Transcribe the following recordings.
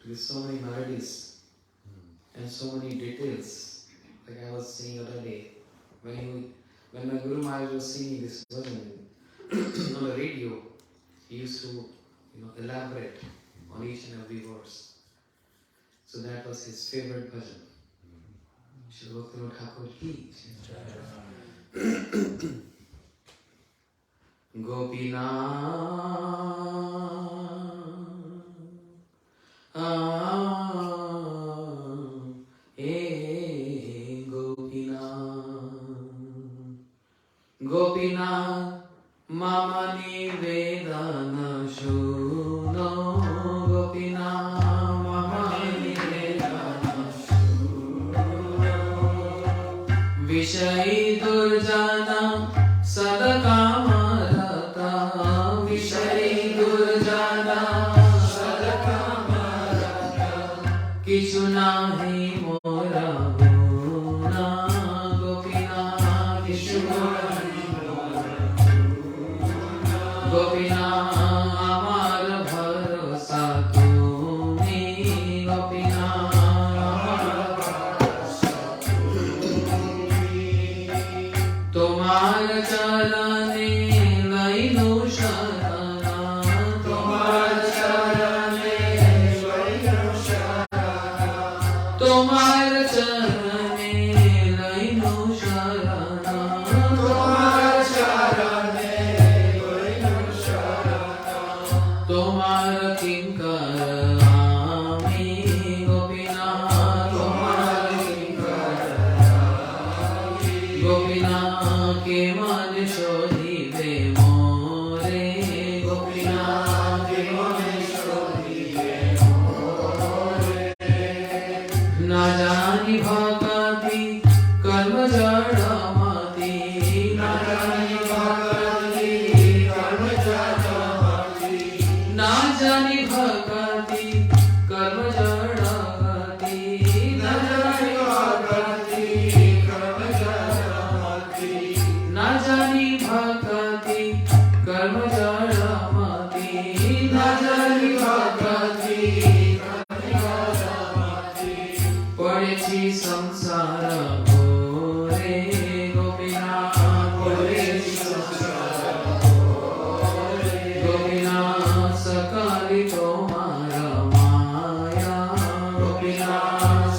with so many melodies and so many details. Like I was saying the other day, when my Guru Maharaj was singing this version on the radio, he used to elaborate on each and every verse. So that was his favorite bhajan. Shri Bhaktivinoda Thakur ki Gopina Gopina Mama Nivedana Shuno Gopina Mama Nivedana Shuno Vishayi Durjana Sadakamarata Vishayi Durjana Sadakamarata Kichunahi Mora Guna Gopina Kichunahi Gopina amar bharosa tumi Gopina amar bharosa tumi Tomar charane lainu sharana Tomar charane lainu sharana Tomar charane lainu sharana Tomar charane Tomar kinkar ami Gopina Tomar kinkar ami Gopina ke man shodhive more Gopina ke man shodhive more Na jani bhakati karma jada mati Na jani bhakati karma jada Na jani bhakati karma jadagati Na jani bhakati karma jadagati Na jani bhakati karma jadagati Na jani bhakati karma jadagati Padechi samsara ghore Gopina padechi samsara Gopina sakali tomara maya Gopina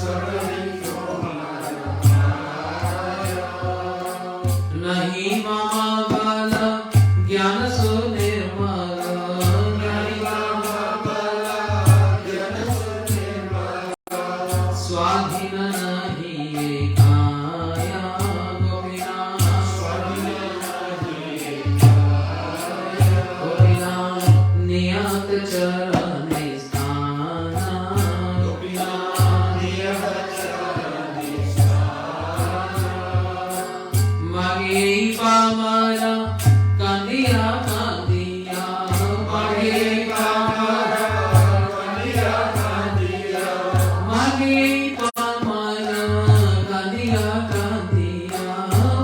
sakali tomara maya Nahi mama bala jnana sunirmala Nahi mama bala jnana sunirmala Swadhina nahi ekaya Gopina swadhina nahi ekaya Gopina niyat charane sthana Gopina niyat charane sthana Mage pamara kandiya kandiya Mage pamara kandiya kandiya Mage pamara kandiya kandiya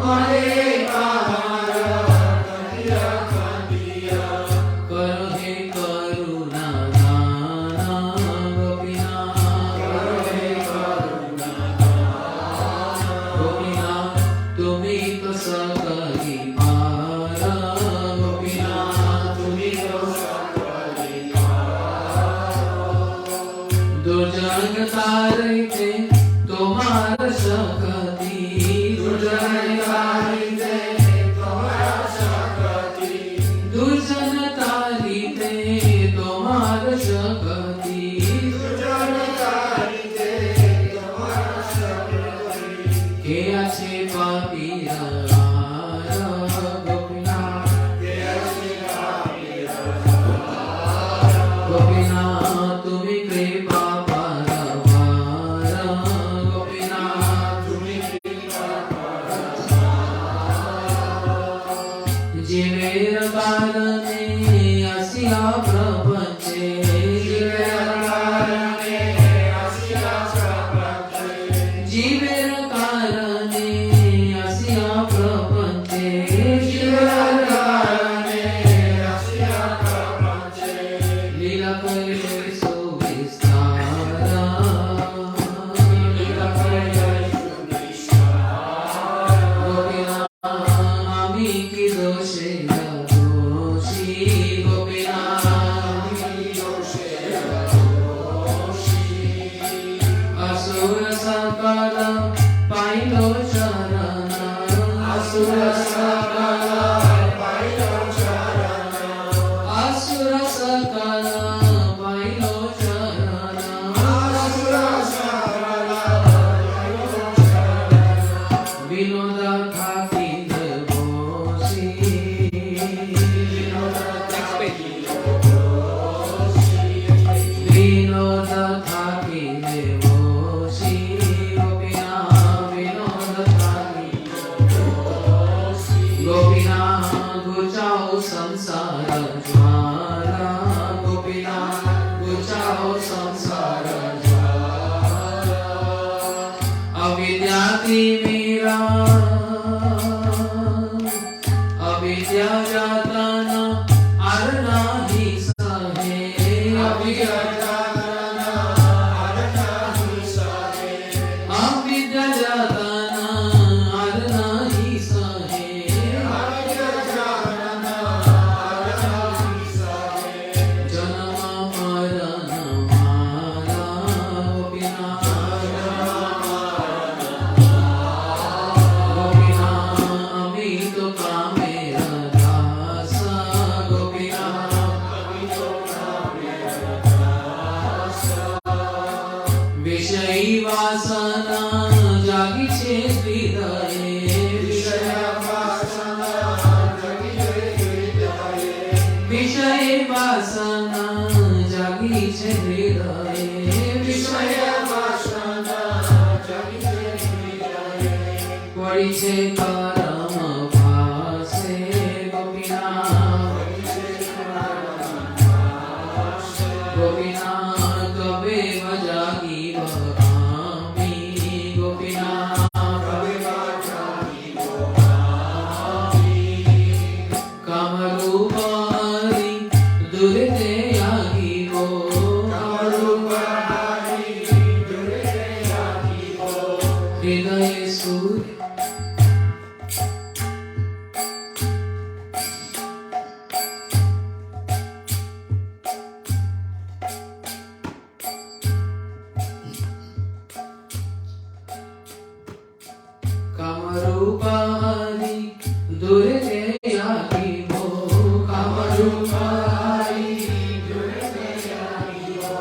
Mage pamara kandiya kandiya Karo he karuna dana Gopina Karo he karuna dana Gopina tumi to sakali para Gopina tumi to sakali para Durjan tarite tomar sakati Durjan tarite tomar sakati Durjan tarite tomar sakati Durjan tarite tomar sakati Ke ache papira Gopina ke ache papira Gopina tumi kripa paravara Vinod থাকিলে বসি গোপিনা विनोद থাকিলে বসি গোপিনা ঘুচাও संसार ज्वाला गोपिना घुचाओ संसार ज्वाला अविद्याति मेरा अविद्या जाता न अरना ही सहे अविद्या जाता न अरना ही सहे अविद्या जाता न अरना ही सहे अविद्या जाता न अरना ही सहे जन्म मरण माला गोपिना गोपिना अमित कामेर दास गोपिना अमित कामेर दास विषयी वासना जागी छे हृदये विषय वासना जागी छे हृदये विषय वासना जागी छे हृदये विषय वासना जागी छे हृदये पड़ी छे करम भासे गोपिना पड़ी छे करम भासे गोपिना कबे जागी बहामी गोपिना कबे जागी बहामी कामरूपारी दूर ते आगी गो कामरूपारी दूर ते आगी गो हृदय सूर्य कामरूपारी दूर ते आगी गो कामरूपारी दूर ते आगी गो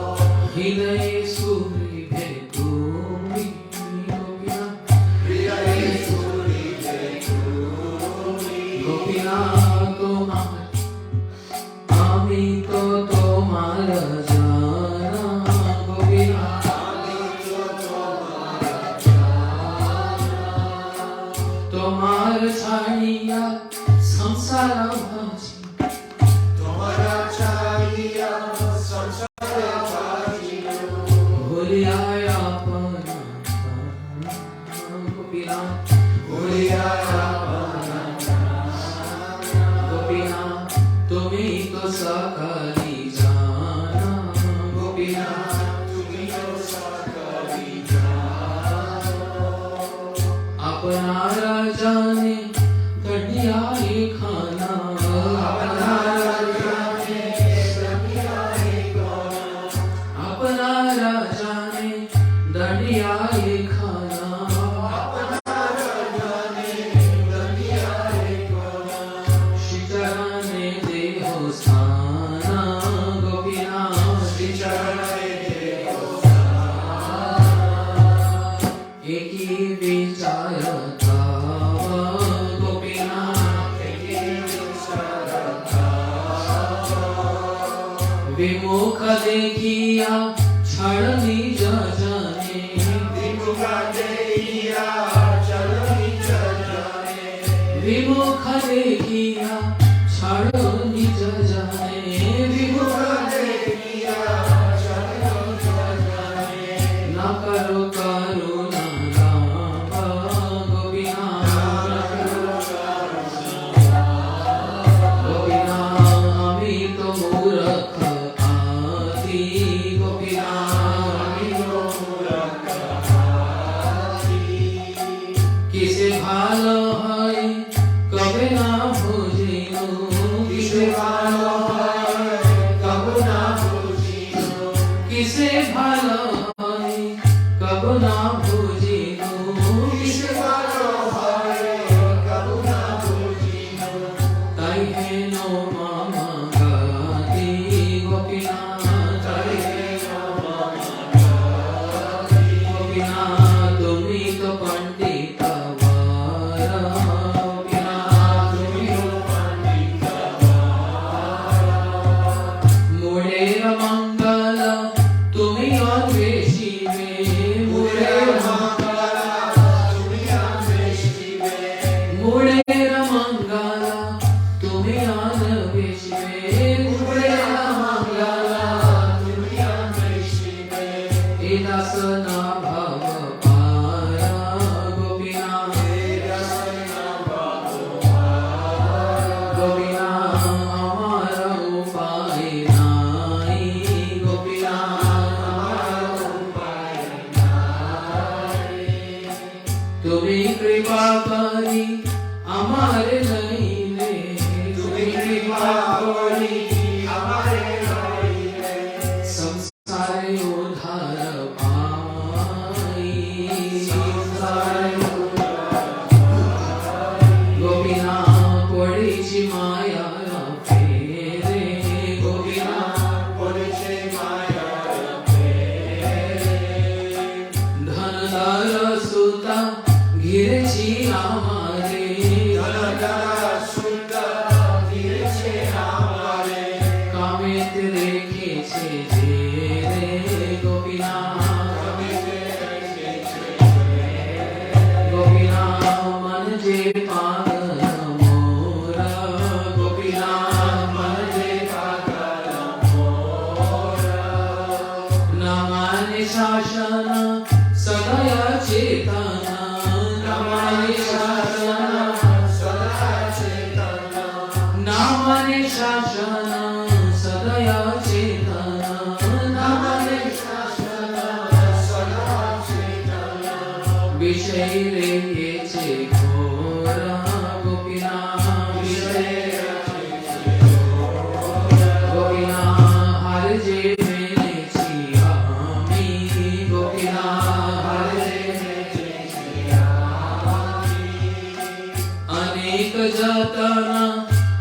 हृदय सूर्य भेटूमी गोपिना हृदय सूर्य भेटूमी गोपिना तुम्हार आमी तो तुम्हार जाना गोपिना आमी तो तुम्हार तुम्हार छाड़िया संसार भाजी तुम्हारा छाड़िया संसार भाजी भूलिया अपना गोपिना भूलिया अपना गोपिना तुम्ही तो सकली जाना गोपिना तुम्ही तो सकली जाना अपना राजा ने गढ़िया खाना अपना राजा ने गढ़िया खाना अपना राजा ने गढ़िया खाना अपना राजा ने गढ़िया खाना शिचरा ने देहो स्थाना गोपिना शिचरा ने देहो स्थाना एकी विचारता गोपिना एकी विचारता विमुख देखिया छड़नी जाने विमुख देखिया छड़नी जाने विमुख देखिया छड़नी जाने विमुख देखिया छड़नी जाने ना करो करुणा रामा गोपिना ना करो करुणा गोपिना अमी तो मूर्ख आदि गोपिना अमी तो मूर्ख आदि किसे भालो है कबे ना बुझिनो किसे भालो है कबे ना बुझिनो किसे भालो है कबे ना बुझिनो किसे भालो है कबे ना बुझिनो ताई है नो मामा गाती गोपिना ताई है नो मामा गाती गोपिना तुम्ही तो पंडित वारा गोपिना तुम्ही तो पंडित वारा मुड़े मंगल तुम्ही दासना भाव पाया गोपीनाथ गोपीनाथ हमारा उपाय नाई गोपीनाथ तुम्हें कृपा करी हमारे नहीं रे तुम्हें कृपा करी हमारे नहीं रे संसार उद्धार पाई संसार गोपीनाथ पड़ी जी माया फेरे गोपीनाथ पड़ी जी माया फेरे धन दार सुता घिरे जी हमारे धन दार सुता घिरे जी हमारे कामे तेरे खींचे जे रे गोपीनाथ कामे तेरे खींचे गोपीनाथ मन जे पागल मोरा गोपीनाथ मन जे पागल मोरा न माने शासन सदय चेतना न माने शासन सदय चेतना न माने शासन सदय चेतना न माने शासन सदय चेतना विषय रे येचे घोरा गोपीनाथ विषय गोपीनाथ हर जे मेरे छियामी गोपीनाथ हर जे मेरे छियामी अनेक जतना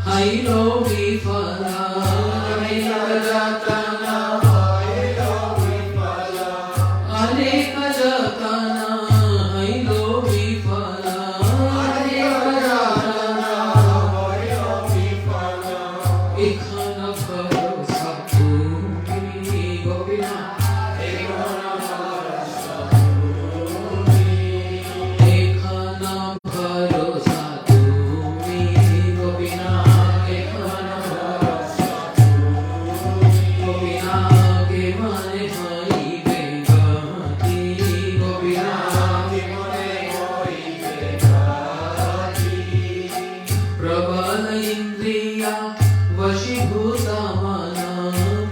हैलो विफला अनेक जतना हैलो विफला अनेक जतना हैलो विफला अनेक जतना हैलो विफला एखन भरोसा तुम्ही गोपीनाथ एखन भरोसा तुम्ही एखन भरोसा तुम्ही गोपीनाथ एखन भरोसा गोपीनाथ के मने हईबे गति गोपीनाथ के मने हईबे गति प्रबल इंद्रिया वशीभूत मन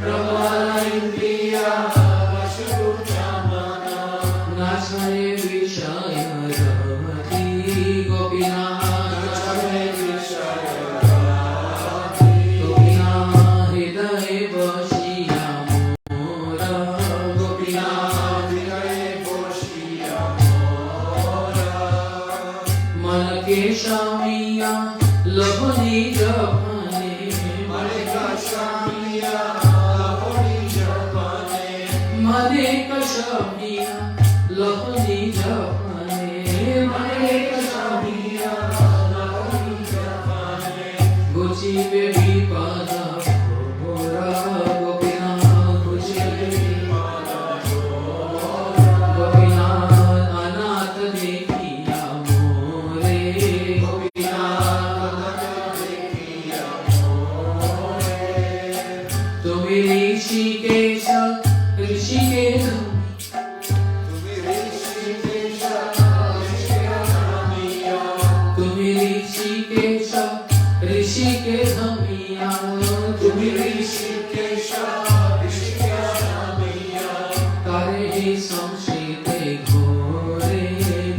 प्रबल इंद्रिया वशीभूत मन नाचने विषय रमति गोपीनाथ नाचने विषय रमति गोपीनाथ हृदय बसिया मोरा गोपीनाथ हृदय बसिया मोरा मन के स्वामिया लभनी जपने मन का स्वामिया लभनी जपने मन का स्वामिया लभनी जपने मन का स्वामिया लभनी जपने गुची बेबी पादा भोरा गोपीनाथ गुची बेबी पादा भोरा गोपीनाथ अनाथ देखिया मोरे गोपीनाथ अनाथ देखिया मोरे तुम्हें ऋषिकेश ऋषिकेश तुम्हें ऋषिकेश ऋषिकेश मिया तुम्हें ऋषिकेश ऋषिकेश मिया तारे ही संस्कृते घोरे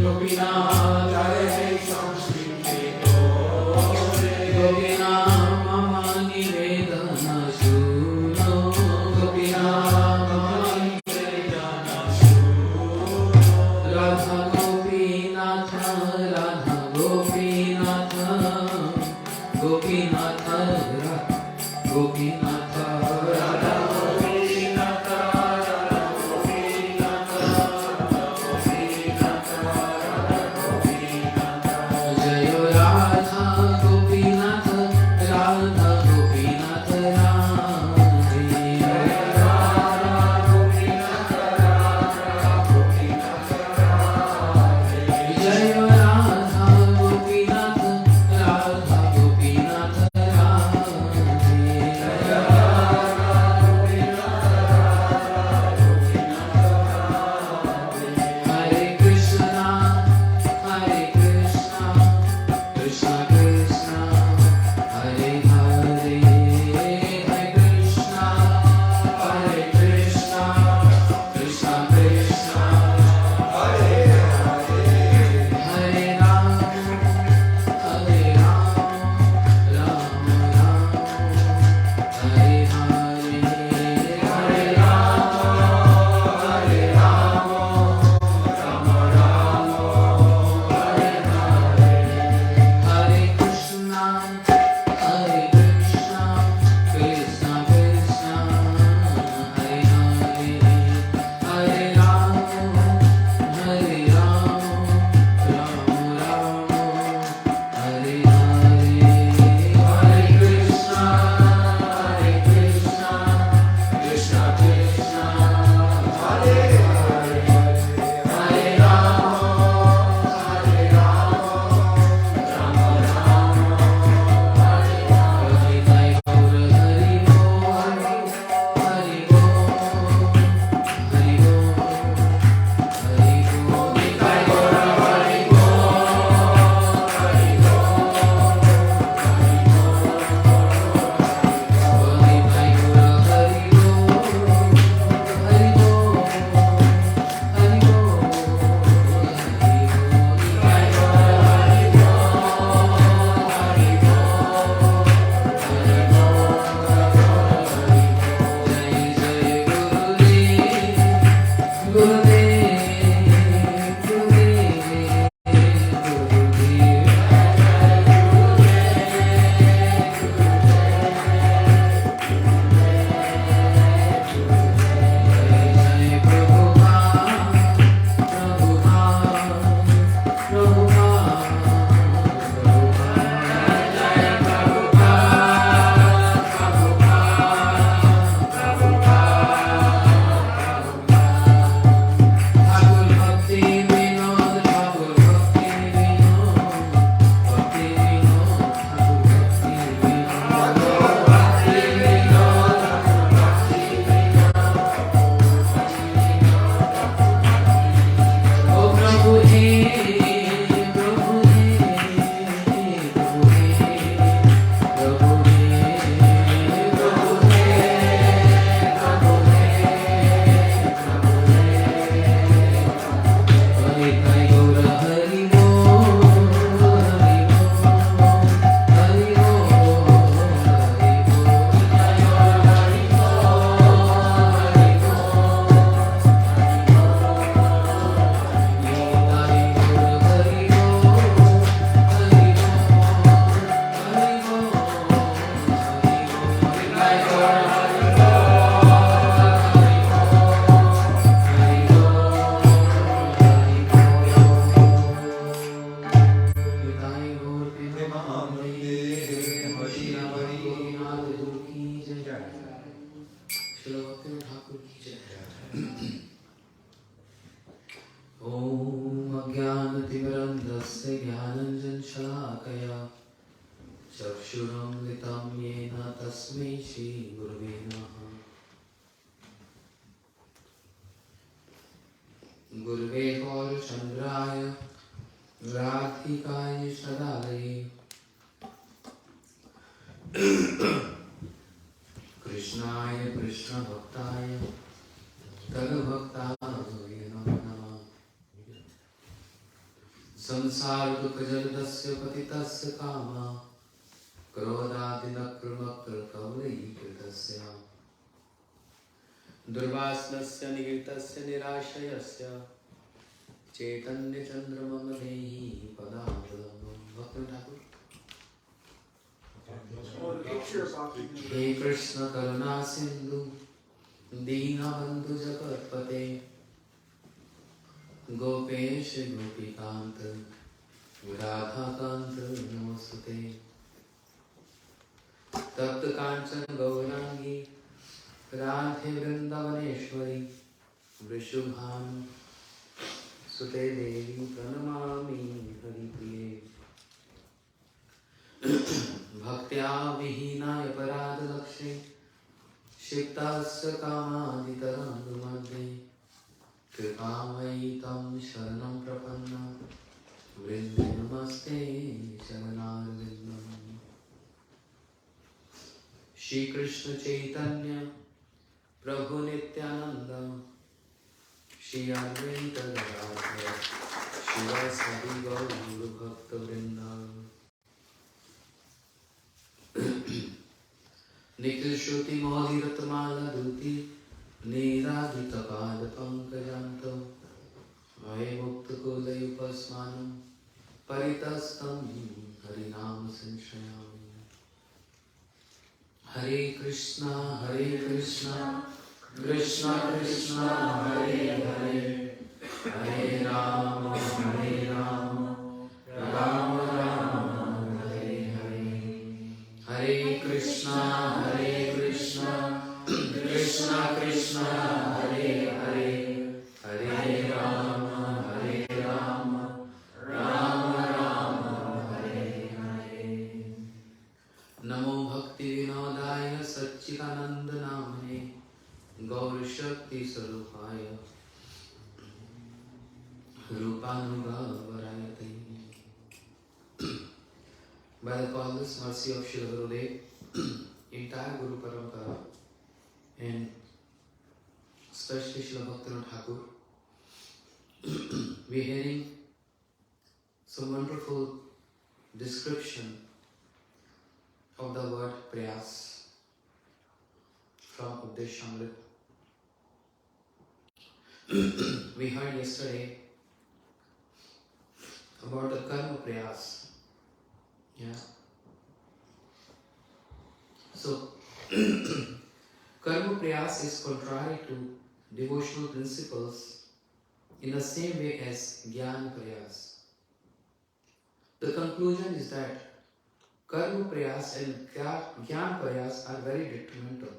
गोपीनाथ तारे ही संस्कृते घोरे गोपीनाथ मम निवेदन सुनो गोपीनाथ मम निवेदन सुनो Radha Gopinath Radha Gopinath Gopinath Gopinath Radha Gopinath Radha Gopinath Gurve Gaur Chandraya Radhikaya Shadalaye Krishnaya Krishna Bhaktaya Taru Bhaktaya Namah Samsara Dukha Jaladasya Patitasya Kama Krodadinakramakra Kaulai Kritasya Durvasnasya Nigritasya Nirashayasya Chaitanya Chandramama Dehi Padam Bhakti Thakur. Hey Krishna Karuna Sindhu Dina Bandhu Jagatpate Gopesh Gopikanta Radha Kanta Namostate Tapta Kanchan Gaurangi Radhe Vrindavaneshwari Vrishubhanu Sute Devi Pranamami Haripriye Bhaktya Vihinaya Parada Lakshmi Shiktasya Kamaditarandu Madhye Kripamaitam Sharanam Prapanna Vrinde Namaste Sharanarvindam Shri Krishna Chaitanya Prabhu Nityananda Shri Advaita Gadadhar Shivasadi Gauru Bhakta Vrinda Nikhil Shruti Modi Ratmala Duti Niradhita Pada Pankajanto Vahe Mukta Kulay Upasmanam Paritastam Harinam Sanshayam Hare Krishna Krishna Krishna Hare Hare Hare Rama Rama Rama Hare Hare Hare Krishna Krishna Krishna Hare Hare Hare Rama Rama Rama Hare Hare Namo Bhakti Vinodaya Satchitananda Namane Gaur Shakti Sarupaya Rupanugavarayate. By the causeless mercy of Srila Gurudev, entire Guru Parampara, and especially Srila Bhaktivinoda Thakur, we are hearing some wonderful description of the word prayas from Updeshamrit. We heard yesterday about the karma prayas. Yeah. So, karma prayas is contrary to devotional principles in the same way as jnana prayas. The conclusion is that karma prayas and jnana prayas are very detrimental.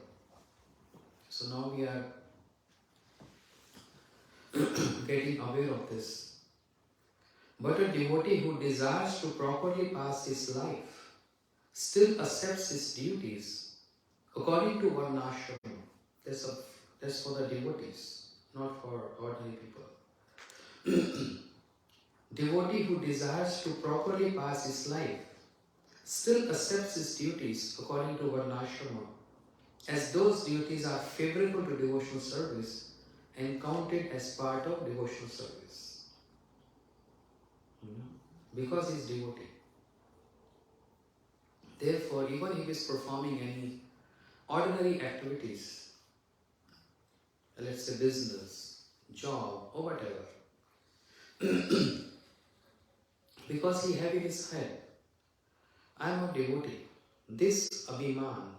So now we are getting aware of this. But a devotee who desires to properly pass his life still accepts his duties according to varnashram. That's for the devotees, not for ordinary people. Devotee who desires to properly pass his life still accepts his duties according to varnashrama, as those duties are favorable to devotional service and counted as part of devotional service. Because he is devotee. Therefore, even if he is performing any ordinary activities, let's say business, job, or whatever, because he has in his head, I am a devotee, this abhiman,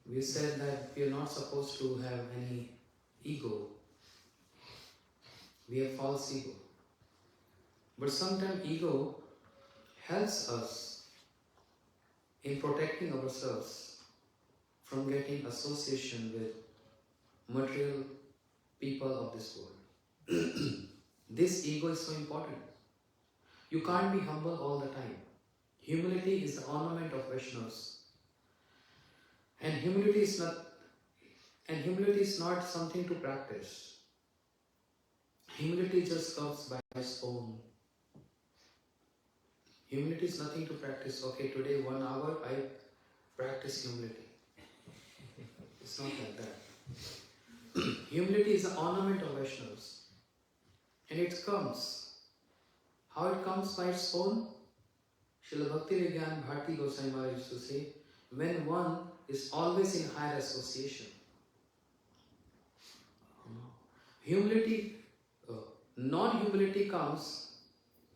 we said that we are not supposed to have any ego. We have false ego. But sometimes ego helps us in protecting ourselves from getting association with material people of this world. This ego is so important. You can't be humble all the time. Humility is the ornament of Vaishnavas. And humility is not And humility is not something to practice. Humility just comes by its own. Humility is nothing to practice. Okay, today 1 hour I practice humility. It's not like that. Humility is the ornament of Vaishnavas. And it comes. How it comes by its own? Srila Bhakti-Vigyan Bharti Goswami Maharaj used to say, when one is always in higher association. Humility, non-humility comes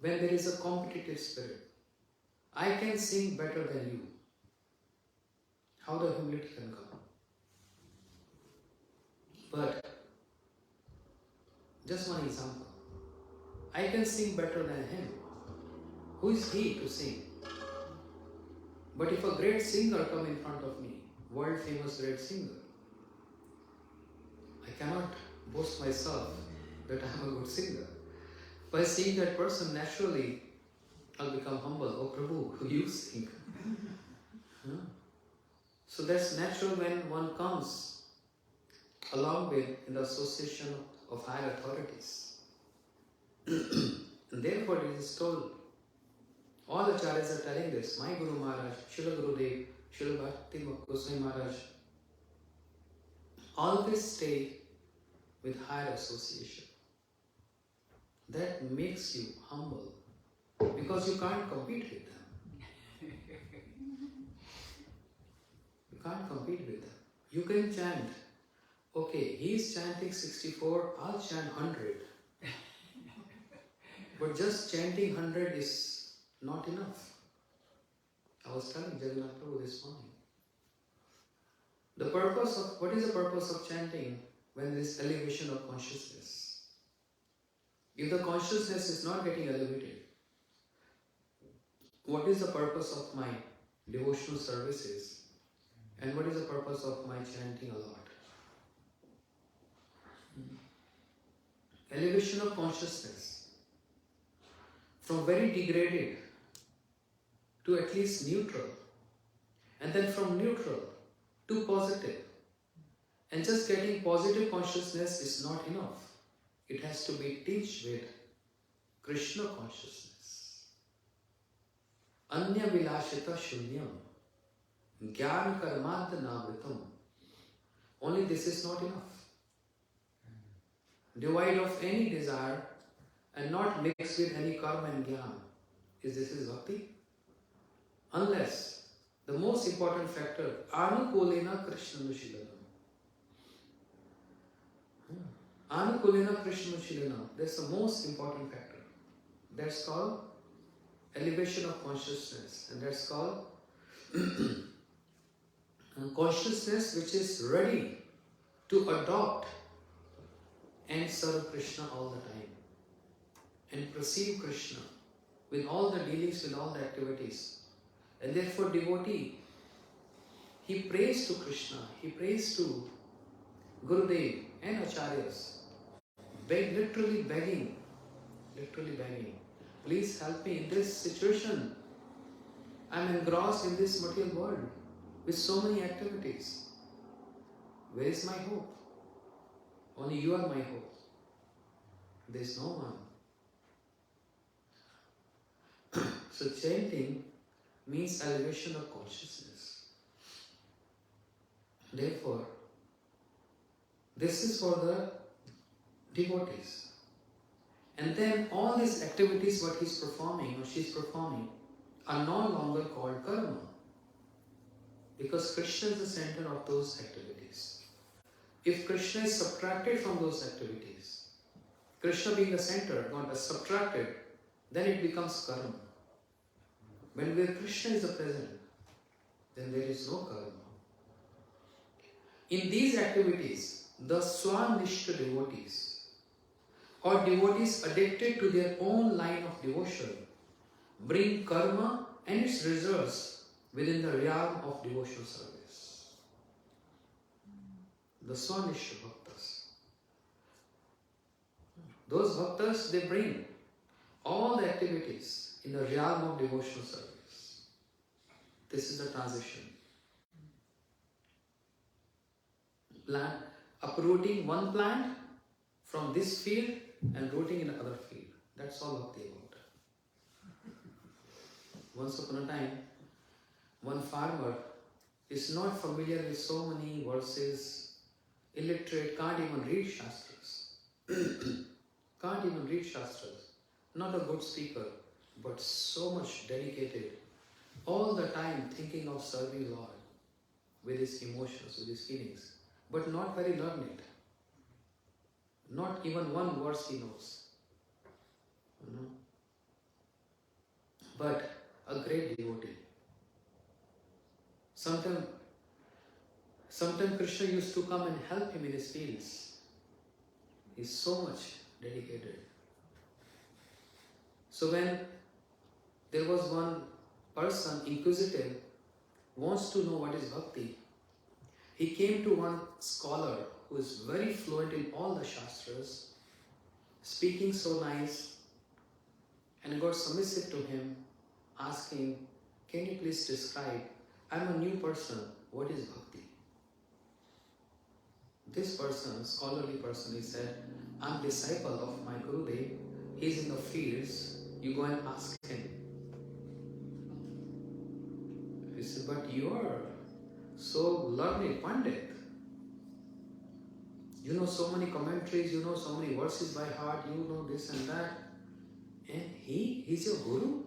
when there is a competitive spirit. I can sing better than you. How the humility can come? But, just one example. I can sing better than him. Who is he to sing? But if a great singer come in front of me, world famous great singer, I cannot boast myself that I am a good singer. By seeing that person, naturally, I'll become humble. Oh Prabhu, you sing. So that's natural when one comes along with in the association of higher authorities. And therefore it is told, all acharyas are telling this. My Guru Maharaj, Srila Gurudev, Srila Bhakti Goswami Maharaj, always stay with higher association. That makes you humble because you can't compete with them. You can't compete with them. You can chant, okay, he is chanting 64, I'll chant 100. But just chanting 100 is not enough. I was telling Jagannath Prabhu this morning. What is the purpose of chanting when there is elevation of consciousness? If the consciousness is not getting elevated, what is the purpose of my devotional services? And what is the purpose of my chanting a lot? Elevation of consciousness. From very degraded to at least neutral. And then from neutral to positive. And just getting positive consciousness is not enough. It has to be tinged with Krishna consciousness. Anya vilashita shunyam. Gyan karmanta navritam. Only this is not enough. Devoid of any desire and not mixed with any karma and jnana. This is bhakti? Unless the most important factor, anukulena Krishna Nushilanam. Anukulena Krishna Nushilanam. That's the most important factor. That's called elevation of consciousness. And that's called consciousness which is ready to adopt and serve Krishna all the time. And perceive Krishna with all the dealings, with all the activities. And therefore devotee, he prays to Krishna, he prays to Gurudev and Acharyas, literally begging, please help me in this situation. I am engrossed in this material world with so many activities. Where is my hope? Only you are my hope. There is no one. So chanting means elevation of consciousness. Therefore, this is for the devotees. And then all these activities what he is performing or she is performing are no longer called karma. Because Krishna is the center of those activities. If Krishna is subtracted from those activities, Krishna being the center, not subtracted, then it becomes karma. When where Krishna is the present, then there is no karma. In these activities, the Swanishta devotees or devotees addicted to their own line of devotion bring karma and its results within the realm of devotional service. The Swanishta bhaktas. Those bhaktas, they bring all the activities in the realm of devotional service. This is the transition. plant, uprooting one plant from this field and rooting in another field. That's all bhakti about. Once upon a time, one farmer is not familiar with so many verses, illiterate, can't even read Shastras. Can't even read Shastras. Not a good speaker, but so much dedicated. All the time thinking of serving Lord with his emotions, with his feelings, but not very learned. Not even one verse he knows. You know? But a great devotee. Sometimes Krishna used to come and help him in his fields. He's so much dedicated. So when there was one person inquisitive, wants to know what is bhakti, he came to one scholar who is very fluent in all the Shastras, speaking so nice, and got submissive to him, asking, can you please describe, I'm a new person, what is bhakti? This person, scholarly person, he said, I'm disciple of my Gurudev, he's in the fields, you go and ask him. He said, but you are so learned, Pandit. You know so many commentaries, you know so many verses by heart, you know this and that. And he's your Guru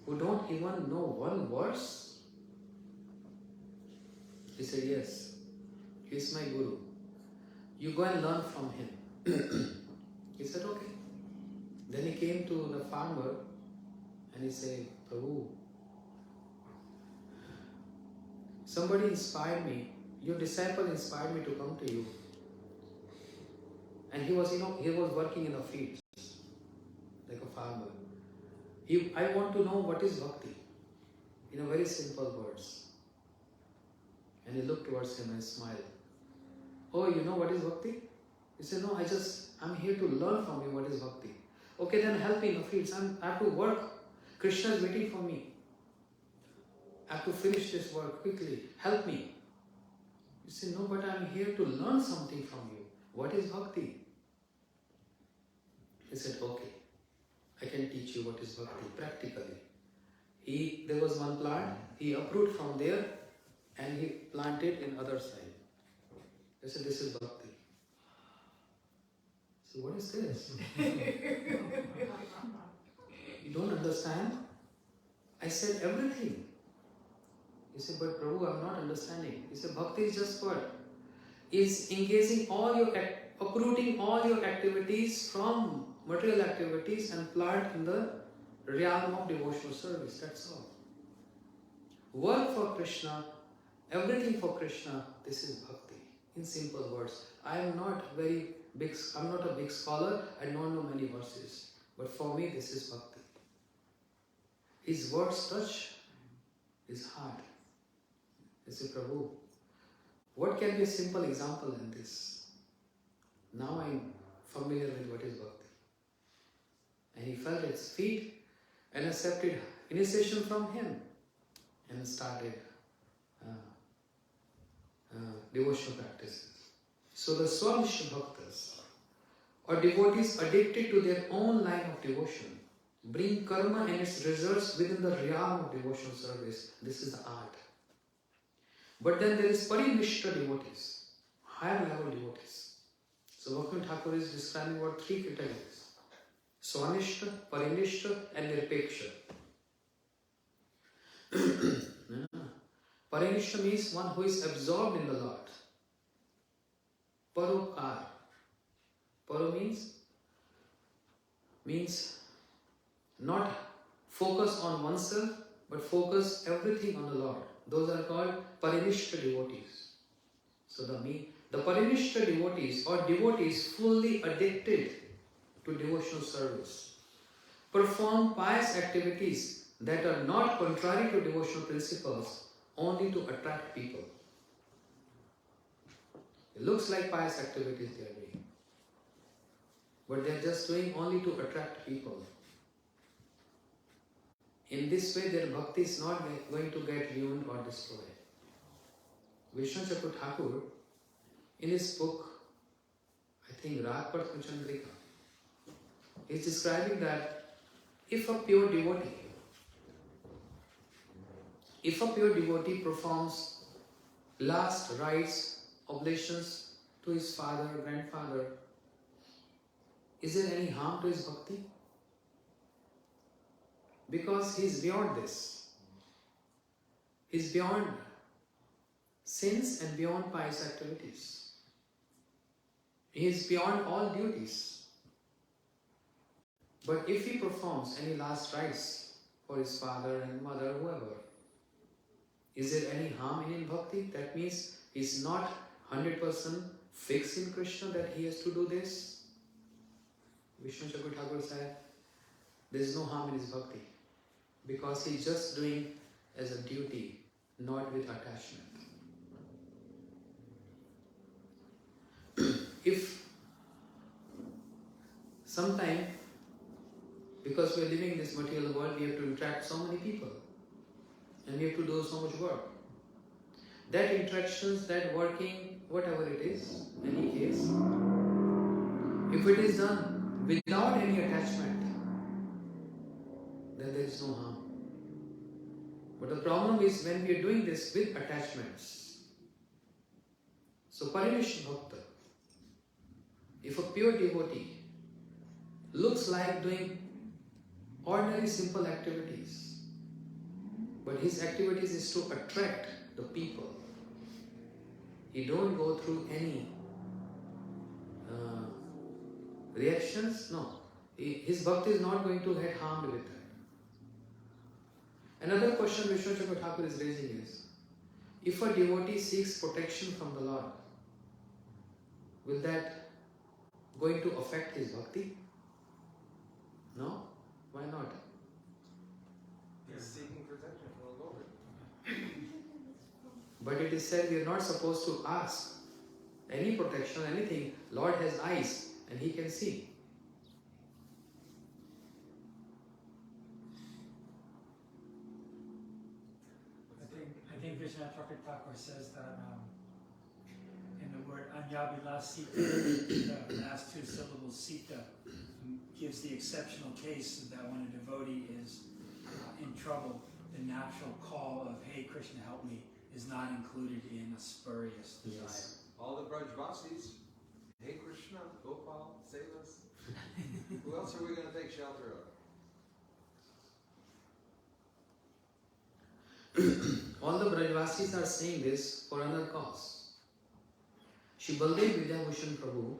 who don't even know one verse? He said, yes, he's my Guru. You go and learn from him. He said, okay. Then he came to the farmer and he said, Prabhu, somebody inspired me, your disciple inspired me to come to you. And he was working in the fields, like a farmer. I want to know what is bhakti, in a very simple words. And he looked towards him and smiled. Oh, you know what is bhakti? He said, no, I'm here to learn from you what is bhakti. Okay, then help me in the fields. I have to work. Krishna is waiting for me. I have to finish this work quickly. Help me. You say, no, but I'm here to learn something from you. What is bhakti? He said, okay, I can teach you what is bhakti practically. There was one plant, he uprooted from there and he planted in other side. He said, this is bhakti. So what is this? You don't understand? I said everything. He said, but Prabhu, I'm not understanding. He said, bhakti is just what? Is engaging uprooting all your activities from material activities and plant in the realm of devotional service. That's all. Work for Krishna, everything for Krishna, this is bhakti. In simple words. I'm not a big scholar, I don't know many verses. But for me, this is bhakti. His words touch his heart. I say, Prabhu, what can be a simple example in this? Now I'm familiar with what is bhakti. And he fell at his feet and accepted initiation from him and started devotional practices. So the Swamishta Bhaktas, or devotees addicted to their own line of devotion, bring karma and its results within the realm of devotional service. This is the art. But then there is Parinishta devotees, higher level devotees. So Bhakti Thakur is describing about three categories: Swanishta, Parinishta and Nirpeksha. Parinishta means one who is absorbed in the Lord. Parokar. Paro means not focus on oneself, but focus everything on the Lord. Those are called Parinishta devotees. So the Parinishta devotees, or devotees fully addicted to devotional service, perform pious activities that are not contrary to devotional principles, only to attract people. It looks like pious activities they are doing, but they are just doing only to attract people. In this way, their bhakti is not going to get ruined or destroyed. Vishnu Chakravarti Thakur In his book, I think Ragpat Chandrika, he's describing that if a pure devotee performs last rites, oblations to his father, grandfather, is there any harm to his bhakti? Because he's beyond this. He's beyond sins and beyond pious activities. He is beyond all duties. But if he performs any last rites for his father and mother, whoever, is there any harm in bhakti? That means he's not 100% fixed in Krishna that he has to do this. Vishnu Chakur Thakur said, there is no harm in his bhakti because he's just doing as a duty, not with attachment. If sometime, because we are living in this material world, we have to interact so many people and we have to do so much work. That interactions, that working, whatever it is, any case, if it is done without any attachment, then there is no harm. But the problem is when we are doing this with attachments. So Parinish Bhakta, if a pure devotee looks like doing ordinary simple activities, but his activities is to attract the people, he don't go through any reactions, no. His bhakti is not going to get harmed with that. Another question Vishnu Chakur Thakur is raising is, if a devotee seeks protection from the Lord, will that going to affect his bhakti? No? Why not? He's seeking protection from the Lord. But it is said we are not supposed to ask any protection, anything. Lord has eyes and he can see. I think Vishwanath Thakur says that in the word Anyabilas Sita, the last two syllables Sita gives the exceptional case that when a devotee is in trouble, the natural call of "Hey Krishna, help me" is not included in a spurious desire. Yes. All the Brajvasis, hey Krishna, Gopal, save us. Who else are we going to take shelter of? All the Brajvasis are saying this for another cause. Shri Baldev Vidyabhushan Prabhu,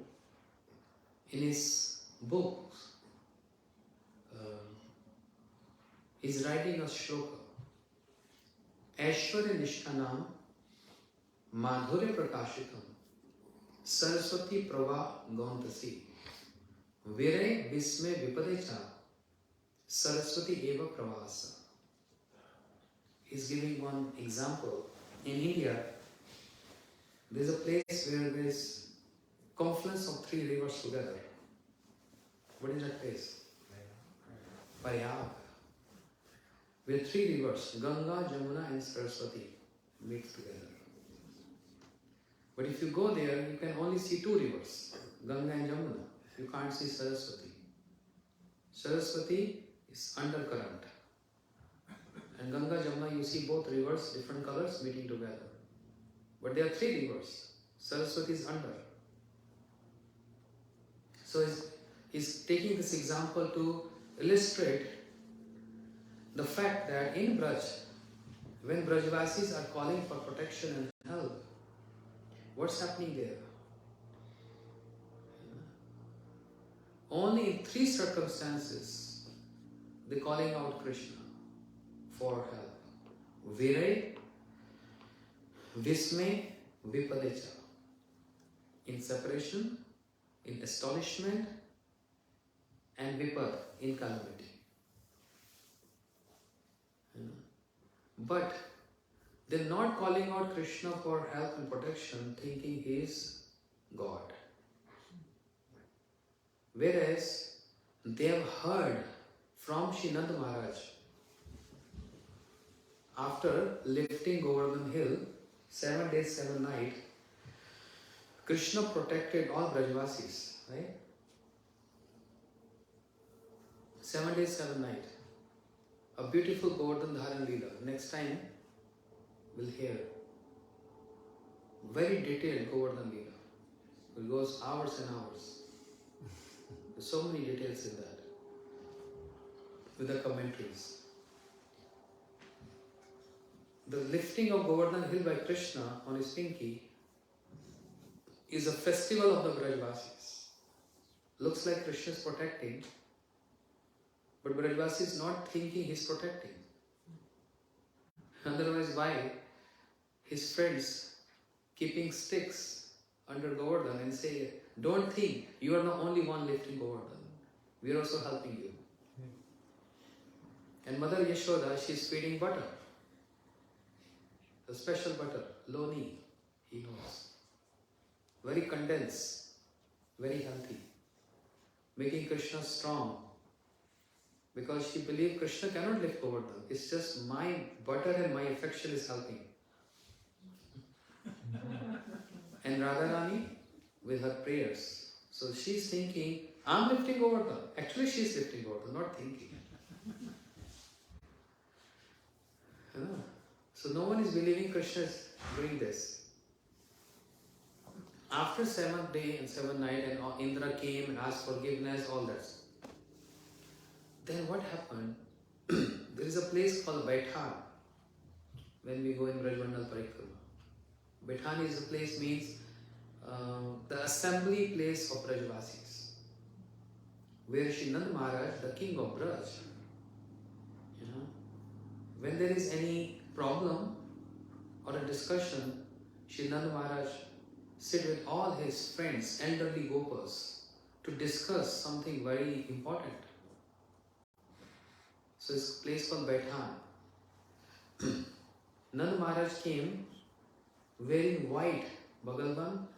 in his books, is writing a shloka. Aishwarya Nishkanam Madhurya Prakashitam Saraswati Prava Gauntasi Vire Visme Vipadecha Saraswati Eva Pravasa. He's giving one example. In India, there's a place where there's confluence of three rivers together. What is that place? Payag. Where three rivers, Ganga, Jamuna and Saraswati, mix together. But if you go there, you can only see two rivers, Ganga and Jamuna. You can't see Saraswati. Saraswati is undercurrent. And Ganga, Jamuna, you see both rivers, different colors meeting together. But there are three rivers. Saraswati is under. So he's taking this example to illustrate the fact that in Braj, when Brajvasis are calling for protection and help, what's happening there? Only in three circumstances they're calling out Krishna for help. Viray, Visme, Vipadecha. In separation, in astonishment, and Vipad, in calamity. But they're not calling out Krishna for help and protection thinking he is God. Whereas they have heard from Shri Nanda Maharaj after lifting Govardhan Hill, 7 days, 7 nights, Krishna protected all Brajvasis, right? 7 days, 7 nights. A beautiful Govardhan Dharan Leela. Next time we'll hear. Very detailed Govardhan Leela. It goes hours and hours. There's so many details in that. With the commentaries. The lifting of Govardhan Hill by Krishna on his pinky is a festival of the Brajvasis. Looks like Krishna is protecting, but Brajvasi is not thinking he's protecting. Otherwise, why his friends keeping sticks under Govardhan and say, don't think you are the only one lifting Govardhan. We are also helping you. And Mother Yashoda, she is feeding butter. A special butter, Loni, he knows. Very condensed, very healthy. Making Krishna strong. Because she believed Krishna cannot lift Govardhan. It's just my butter and my affection is helping. And Radharani with her prayers. So she's thinking, I'm lifting Govardhan. Actually she's lifting Govardhan, not thinking. So no one is believing Krishna is doing this. After 7th day and 7th night and Indra came and asked forgiveness, all that. Then what happened? There is a place called Baithan when we go in Brajmandal Parikrama. Baithan is a place means the assembly place of Brajvasis, where Shri Nand Maharaj, the king of Braj, when there is any problem or a discussion, Shri Nand Maharaj sit with all his friends, elderly gopas, to discuss something very important. So it's a place called Baithan. Nand Maharaj came wearing white bagalban,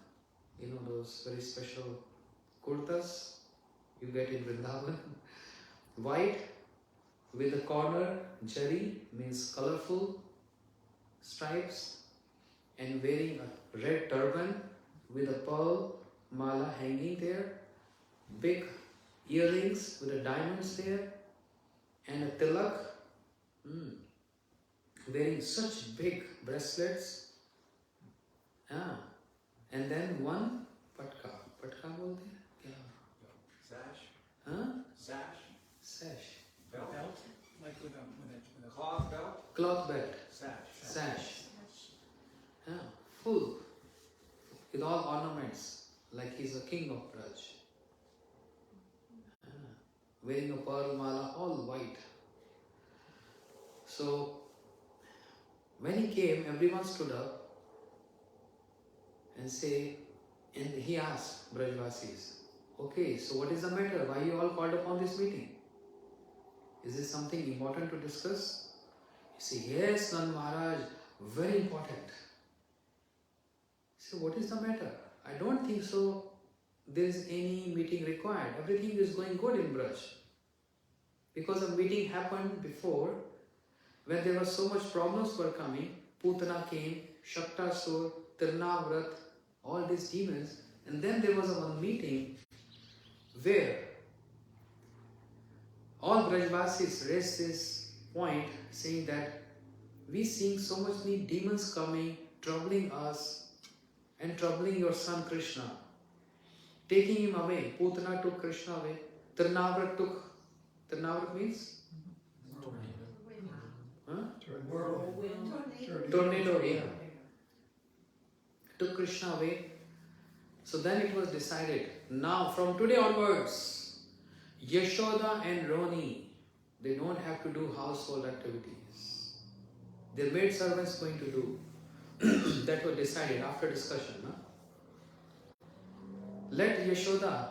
those very special kurtas you get in Vrindavan. White with a corner jari, means colorful stripes, and wearing a red turban with a pearl mala hanging there, big earrings with the diamonds there, and a tilak, wearing such big bracelets, and then one patka. Patka bolte hain? Sash. Sash. Sash. Belt. Belt, like with a Cloth belt. Cloth belt. Sash. Full with all ornaments, like he's a king of Braj. Wearing a pearl mala, all white. So when he came, everyone stood up and he asked Brajvasis, okay, so what is the matter? Why you all called upon this meeting? Is this something important to discuss? He said, yes, Nand Maharaj, very important. So what is the matter? I don't think so there is any meeting required. Everything is going good in Braj. Because a meeting happened before, when there were so much problems were coming. Putana came, Shaktasur, Tirnavrat, all these demons. And then there was one meeting where all Brajvasis raised this point, saying that we seeing so much many demons coming, troubling us and troubling your son Krishna. Taking him away. Putana took Krishna away. Tirnavrat means? Tornado, yeah. Took Krishna away. So then it was decided, now from today onwards, Yashoda and Roni, they don't have to do household activities. Their maid servants going to do. That was decided after discussion. Let Yashoda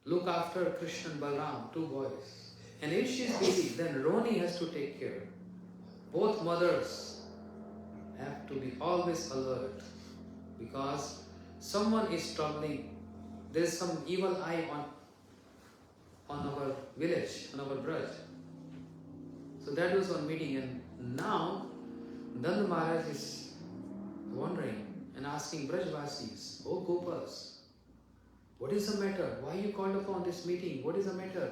look after Krishna and Balram, 2 boys. And if she is busy, then Roni has to take care. Both mothers have to be always alert, because someone is troubling. There is some evil eye on our village, on our Braj. So that was one meeting, and now Nand Maharaj is wondering, and asking Brajvasis, "Oh Gopas, what is the matter? Why you called upon this meeting? What is the matter?"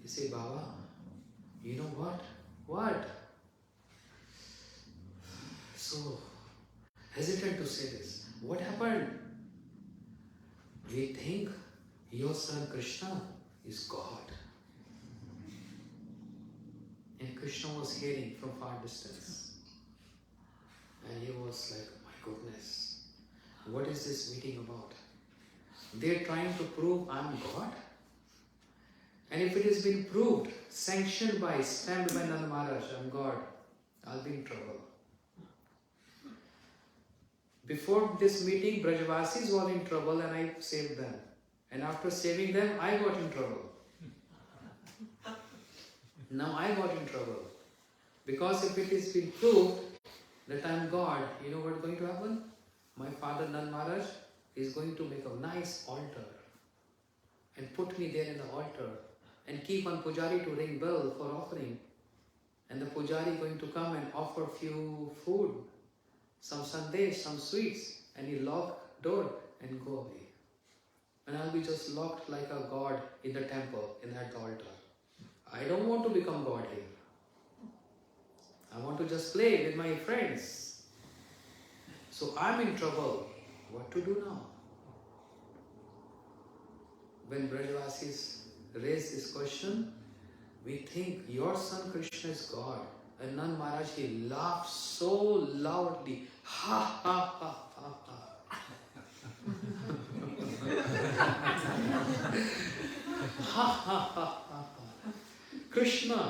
He say, "Baba, you know what? What?" So hesitant to say this. What happened? We think your son Krishna is God. And Krishna was hearing from far distance. And he was like, "My goodness, what is this meeting about? They're trying to prove I'm God? And if it has been proved, sanctioned by, stamped by Nanda Maharaj, I'm God, I'll be in trouble." Before this meeting, Brajvasis were in trouble and I saved them. And after saving them, I got in trouble. Now I got in trouble. Because if it has been proved that I am God, you know what is going to happen? My father Nand Maharaj is going to make a nice altar and put me there in the altar and keep on Pujari to ring bell for offering. And the Pujari is going to come and offer few food, some sandesh, some sweets, and he lock door and go away. And I'll be just locked like a god in the temple, in that altar. I don't want to become God here. I want to just play with my friends. So I'm in trouble. What to do now? When Brajvasis raise this question, we think your son Krishna is God. And Nand Maharaj, he laughed so loudly. Ha ha ha ha ha. Ha ha ha ha ha. Krishna,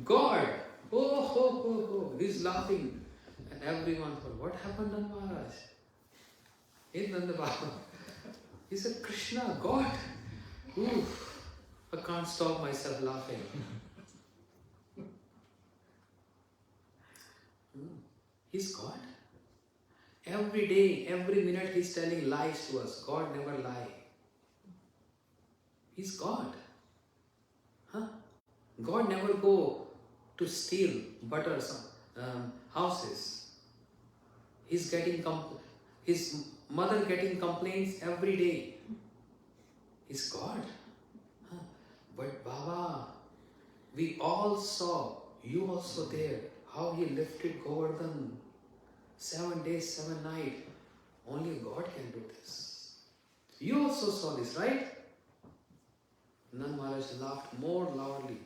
God. Oh ho ho ho. He's laughing. And everyone thought, what happened Nand Maharaj? In Nanda Baba. He said, Krishna, God. Oof. I can't stop myself laughing. He's God. Every day, every minute he's telling lies to us. God never lie. He's God. Huh? God never go to steal, butter some houses. He's getting his mother getting complaints every day. He's God. Huh? But Baba, we all saw, you also there, how he lifted Govardhan 7 days, 7 nights. Only God can do this. You also saw this, right? Nand Maharaj laughed more loudly.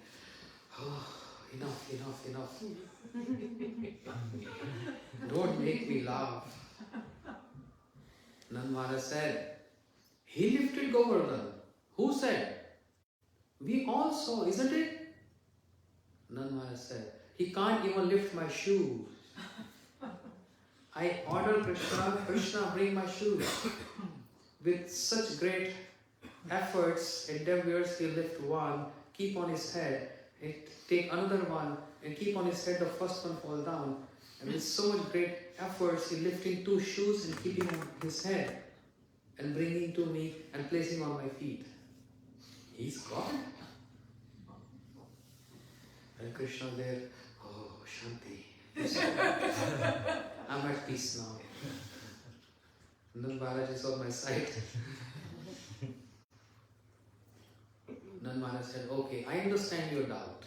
Oh, enough, enough, enough. Don't make me laugh. Nand Maharaj said, he lifted Govardhan. Who said? We all saw, isn't it? Nand Maharaj said, he can't even lift my shoes. I ordered Krishna, Krishna bring my shoes. With such great efforts, endeavors, he lift one, keep on his head, and take another one, and keep on his head, the first one fall down. And with so much great efforts, he lifting 2 shoes and keeping on his head, and bringing to me and placing on my feet. He's God. And Krishna there, oh, Shanti. I'm at peace now. Nand Maharaj is on my side. Nand Maharaj said, okay, I understand your doubt.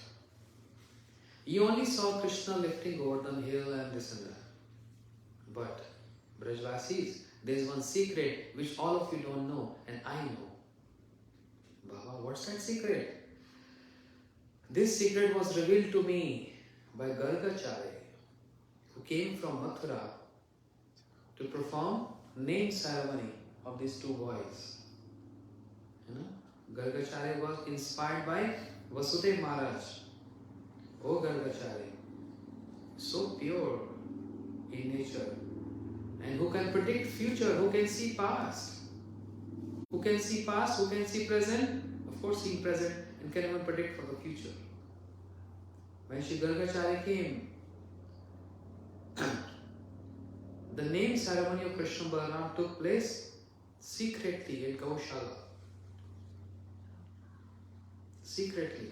You only saw Krishna lifting Govardhan hill and this and that. But, Brajvasis, there is one secret which all of you don't know and I know. Baba, what's that secret? This secret was revealed to me by Gargacharya, who came from Mathura to perform name ceremony of these 2 boys. You know, Gargacharya was inspired by Vasudev Maharaj. Oh Gargacharya, so pure in nature, and who can predict future, who can see past. Who can see past, who can see present? Of course, see present and can even predict for the future. When Shri Gargacharya came, the name ceremony of Krishna Balaram took place secretly in Gaushala. Secretly.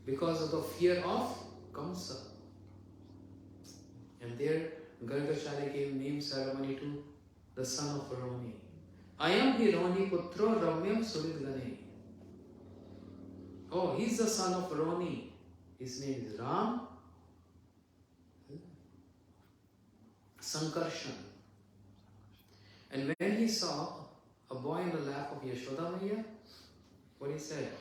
Because of the fear of Kamsa. And there Gargacharya gave name ceremony to the son of Roni. Ayam hi Roni putro ramyam suridgane. Oh, he's the son of Roni. His name is Ram Sankarshan. And when he saw a boy in the lap of Yashoda Maya, what he said?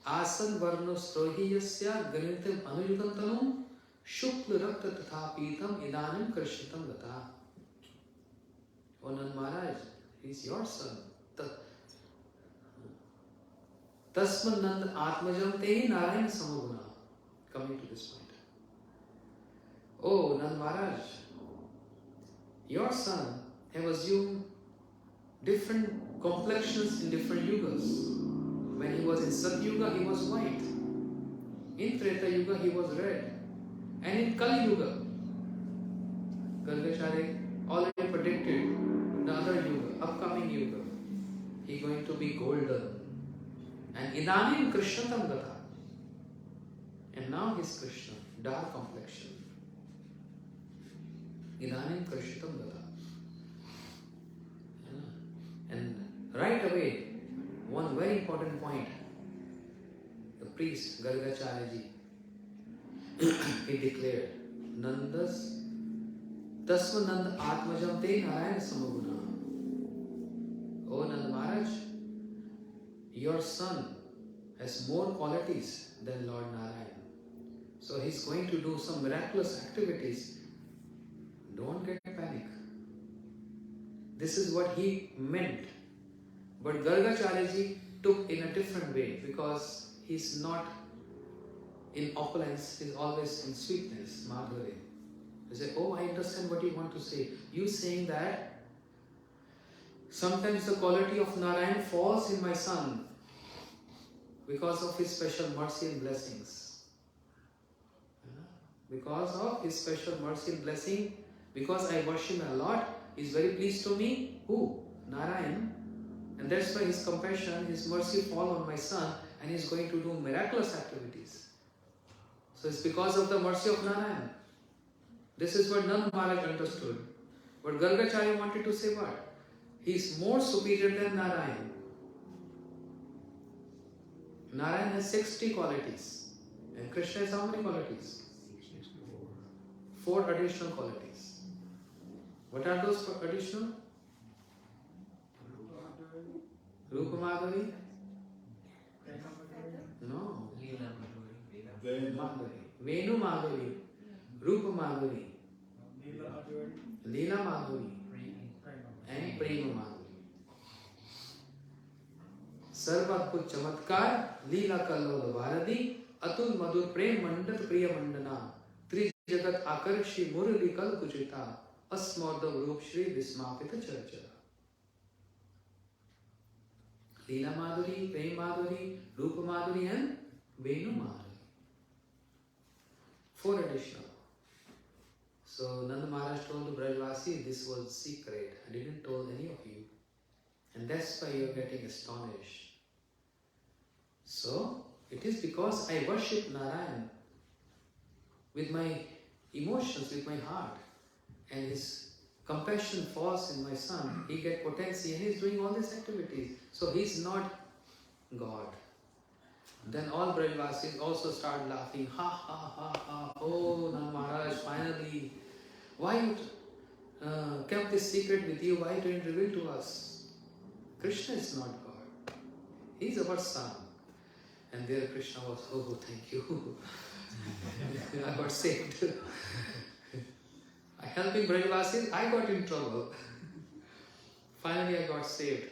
Asan varno strohiyasya ganitam anujugantanum shukla rakta tatha pitam idanim krishnatam gata. Oh Nand Maharaj, he's your son. Tasman Nand Atmajam Tehi Narayan Samaguna. Coming to this point. Oh Nand Maharaj, your son have assumed different complexions in different yugas. When he was in Satyuga, he was white. In Treta Yuga, he was red. And in Kali Yuga, Gargacharya already predicted the other Yuga, upcoming Yuga, he going to be golden. And Idanim Krishnatam Gata. And now he's Krishna, dark complexion. Idanim Krishnatam Gata. And right away, one very important point, the priest Gargacharya ji, he declared, Nandas Tasmanand Atmajam Te Narayana Samaguna. Oh Nand Maharaj, your son has more qualities than Lord Narayan. So he's going to do some miraculous activities. Don't get panic. This is what he meant. But Gargacharya ji took in a different way because he's not in opulence, he's always in sweetness, Madhuri. He said, oh, I understand what you want to say. You saying that sometimes the quality of Narayan falls in my son because of his special mercy and blessings. Because of his special mercy and blessing, because I worship him a lot, he's very pleased to me. Who? Narayan. And that's why his compassion, his mercy fall on my son and he's going to do miraculous activities. So it's because of the mercy of Narayan. This is what Nand Maharaj understood. But Gargacharya wanted to say what? He is more superior than Narayan. Narayan has 60 qualities. And Krishna has how many qualities? 4 additional qualities. What are those additional? Rupa Madhuri? No. Madhuri. Venu Madhuri. Rupa Madhuri. Leela Madhuri. And Prema Madhuri. Sarvadbhut Chamatkar, Leela Kallol Bharati, Atul Madhur Prem Mandat Priya Mandana, Tri Jagat Akarshi Murali Kal Kuchita, Asmordam Rup Shri Vismapita Charchara. Leela Madhuri, Prem Madhuri, Rupa Madhuri and Venu Madhuri. 4 additional. So Nanda Maharaj told the Brajvasi, this was secret. I didn't tell any of you. And that's why you are getting astonished. So, it is because I worship Narayan with my emotions, with my heart. And his compassion falls in my son. He gets potency and he is doing all these activities. So he is not God. Then all Brajvasis also start laughing. Ha ha ha ha. Oh Nanda Maharaj, finally. Why you kept this secret with you? Why didn't you reveal to us? Krishna is not God. He is our son. And there Krishna was, oh, thank you. I got saved. I helping Brajvasis, I got in trouble. Finally I got saved.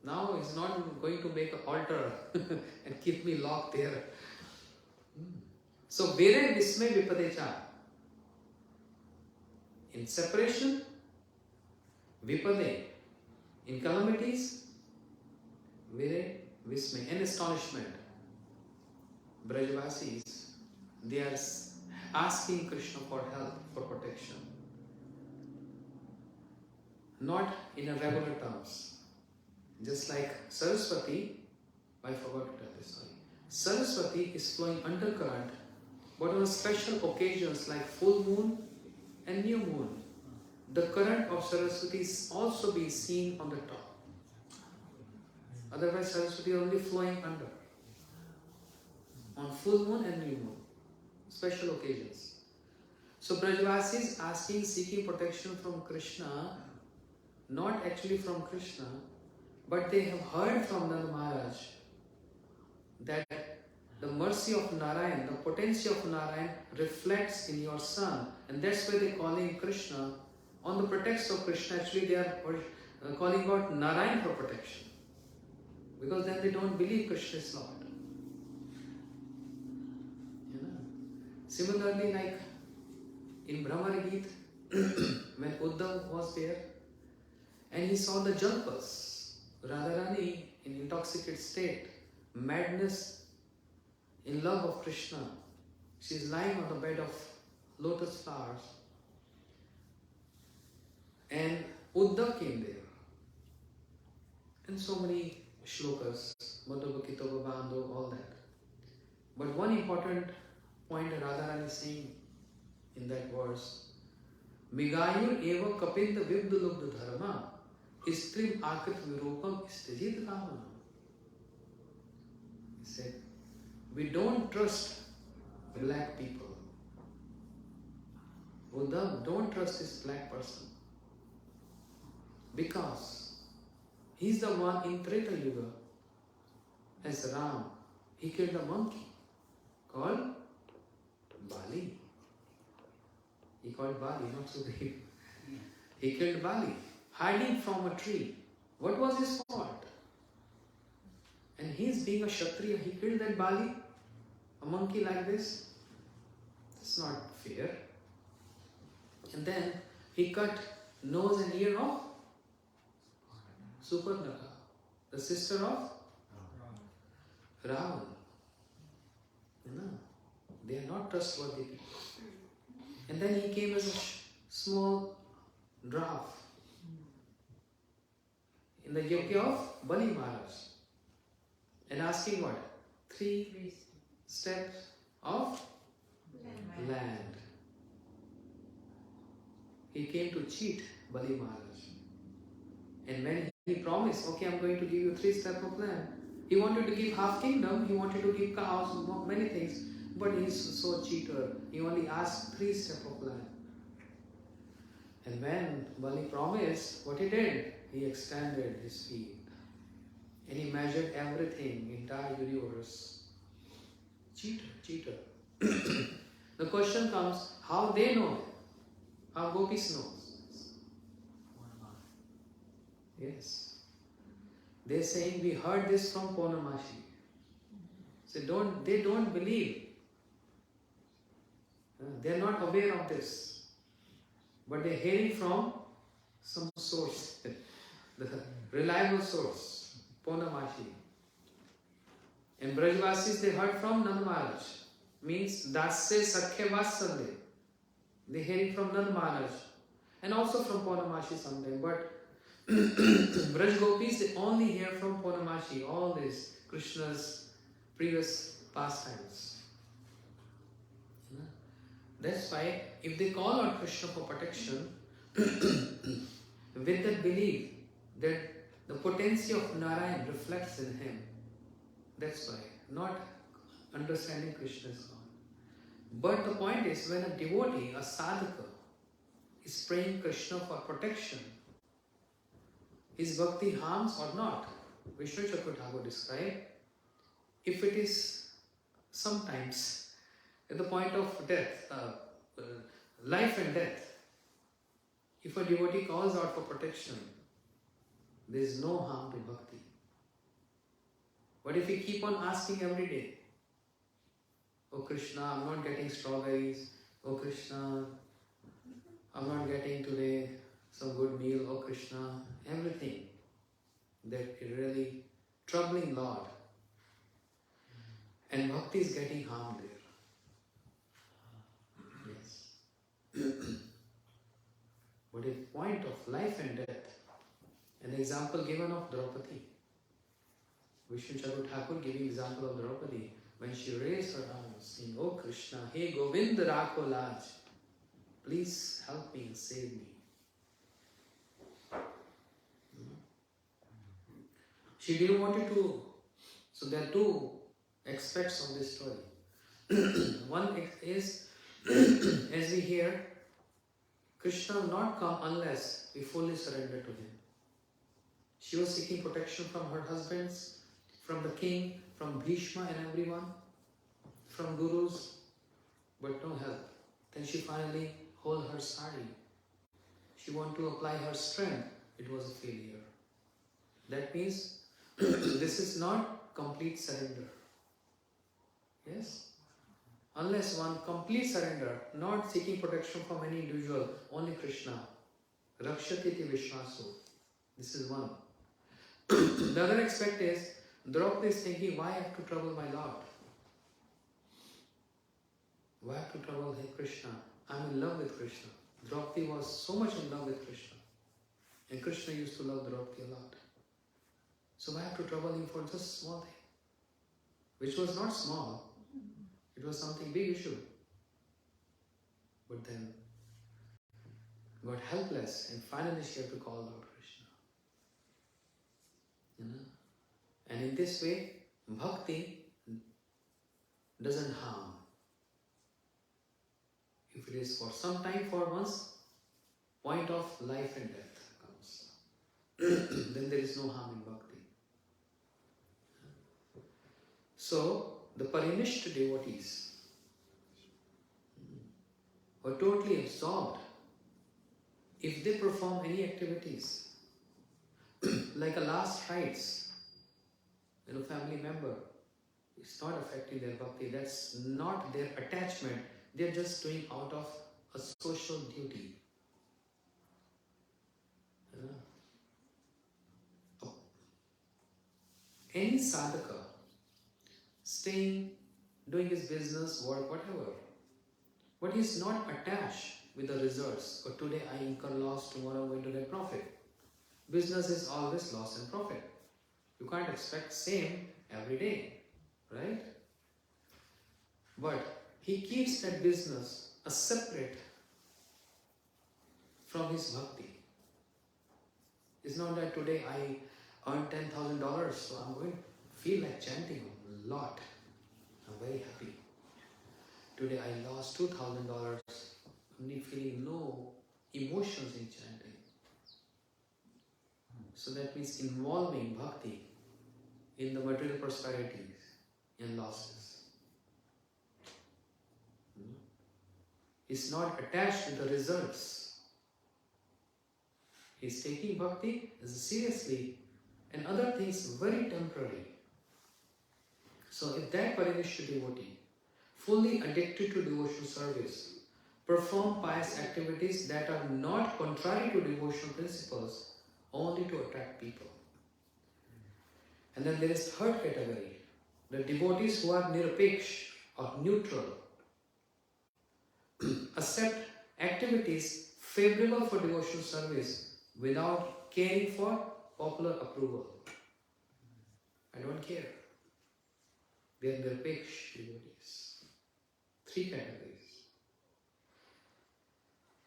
Now he's not going to make an altar and keep me locked there. So, Vere Visme Vipadecha. In separation, Vipade. In calamities, Vire Visme, in astonishment. Brajvasis, they are asking Krishna for help, for protection. Not in a regular terms. Just like Saraswati, I forgot to tell this story. Saraswati is flowing undercurrent, but on special occasions like full moon and new moon. the current of Saraswati is also be seen on the top. Otherwise Saraswati is only flowing under. On full moon and new moon. Special occasions. So Brajvasi is asking, seeking protection from Krishna, not actually from Krishna, but they have heard from Nanda Maharaj that the mercy of Narayan, the potency of Narayan reflects in your son, and that's why they call him Krishna. On the pretext of Krishna, actually they are calling out Narayan for protection, because then they don't believe Krishna is Lord. You know? Similarly, like in Brahmari Geet, when Uddhav was there and he saw the Jalpas, Radharani in intoxicated state, madness, in love of Krishna. She is lying on the bed of lotus flowers. And Uddhav came there. And so many shlokas, Madhubakito Babando, all that. But one important point that Radharani is saying in that verse, Migayur eva kapinda vibdulubda dharma istrim akrit virupam istajit kamana. He said, we don't trust black people. Uddhav, don't trust this black person. Because he's the one in Treta Yuga, as Ram, he killed a monkey called Bali. He called Bali, not Sudhir. He killed Bali, hiding from a tree. What was his fault? And he's being a Kshatriya, he killed that Bali, a monkey like this. It's not fair. And then he cut nose and ear of Supernaka, the sister of Ravan. You know, they are not trustworthy people. And then he came as a small draft in the yogya of Bali Maharaj and asking what? 3 steps of land. He came to cheat Bali Maharaj. And when he promised, okay, I'm going to give you 3 steps of land, he wanted to give half kingdom, he wanted to give cows, many things, but he's so cheater. He only asked 3 steps of land. And when Bali promised, what he did? He extended his feet. And he measured everything, entire universe. Cheater. The question comes, how they know it? How gopis know? Yes. They're saying, we heard this from Purnamashi. So they don't believe. They're not aware of this. But they're hearing from some source, the reliable source, Purnamashi. And Brajvasis, they heard from Nanda Maharaj. Means Dasya Sakhya Vatsande. They're hearing from Nanda Maharaj. And also from Purnamashi sometime. But Braj Gopis, they only hear from Purnamashi, all this Krishna's previous pastimes. That's why if they call on Krishna for protection, with that belief that the potency of Narayan reflects in him, that's why, not understanding Krishna is God. But the point is, when a devotee, a sadhaka, is praying Krishna for protection, is bhakti harms or not? Vishnu Chakra Thakur described, if it is sometimes at the point of death, life and death, if a devotee calls out for protection, there is no harm to bhakti. But if we keep on asking every day, oh Krishna, I'm not getting strawberries, oh Krishna, I'm not getting today some good meal, oh Krishna, everything that is really troubling Lord. And bhakti is getting harmed there. Yes. But at point of life and death, an example given of Draupadi. Vishnu Chakra Thakur giving example of Draupadi when she raised her arms saying, oh Krishna, hey Govinda Rakho Laj, please help me and save me. She didn't want it to. So there are two aspects of this story. One is, as we hear, Krishna will not come unless we fully surrender to him. She was seeking protection from her husbands, from the king, from Bhishma and everyone, from gurus, but no help. Then she finally hold her sari. She wanted to apply her strength. It was a failure. That means this is not complete surrender. Yes? Unless one complete surrender, not seeking protection from any individual, only Krishna. Rakshatiti Vishwasu. This is one. The other aspect is, Draupadi is thinking, why I have to trouble my Lord? Why have to trouble Krishna? I'm in love with Krishna. Draupadi was so much in love with Krishna. And Krishna used to love Draupadi a lot. So why have to trouble him for just a small thing? Which was not small. It was something big issue. But then got helpless and finally she had to call out Krishna. You know? And in this way, bhakti doesn't harm. If it is for some time, for one's point of life and death comes, then there is no harm in bhakti. So, the Parinishta devotees were totally absorbed. If they perform any activities, like a last rites, family member, it's not affecting their bhakti, that's not their attachment, they're just doing out of a social duty. Any sadhaka, staying, doing his business, work, whatever, but he's not attached with the results. Or today I incur loss, tomorrow I'm going to get profit. Business is always loss and profit. You can't expect same every day, right? But he keeps that business a separate from his bhakti. It's not that today I earned $10,000, so I'm going to feel like chanting a lot. I'm very happy. Today I lost $2,000. I'm feeling no emotions in chanting. So that means involving bhakti in the material prosperities and losses. He's not attached to the results. He's taking bhakti seriously and other things very temporary. So if that Parinishta devotee, fully addicted to devotional service, perform pious activities that are not contrary to devotional principles, only to attract people. And then there is third category, the devotees who are nirapeksh or neutral, accept activities favorable for devotional service without caring for popular approval. I don't care. They are nirapeksh devotees. Three categories.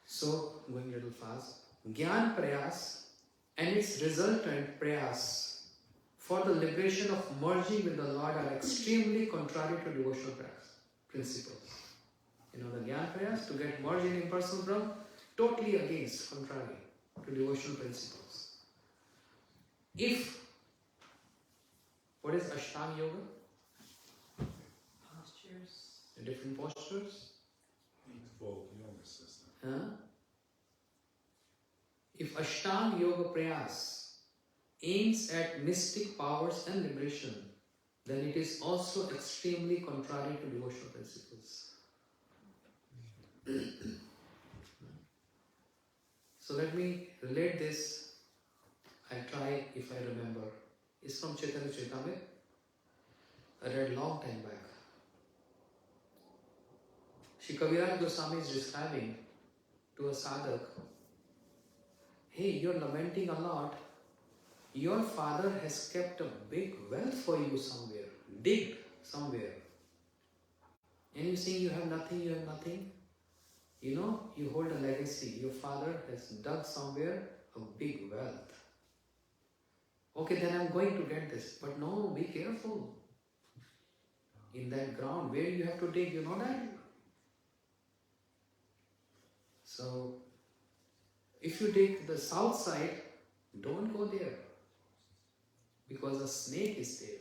So, going a little fast. Gyan prayas and its resultant prayas for the liberation of merging with the Lord are extremely contrary to devotional principles. The Gyan prayas to get merged in impersonal Brahma, totally against, contrary to devotional principles. What is Ashtanga Yoga? Postures. The different postures. Eightfold yoga system. If Ashtanga Yoga Prayas aims at mystic powers and liberation, then it is also extremely contrary to devotional principles. So let me relate this. I'll try if I remember. It's from Chaitanya Charitamrita. I read long time back. Shri Kaviraj Goswami is describing to a sadhak, hey, you're lamenting a lot. Your father has kept a big wealth for you somewhere, digged somewhere. And you saying you have nothing, you have nothing. You hold a legacy. Your father has dug somewhere a big wealth. Okay, then I'm going to get this. But no, be careful. In that ground, where you have to dig, you know that? So, if you dig the south side, don't go there. Because a snake is there.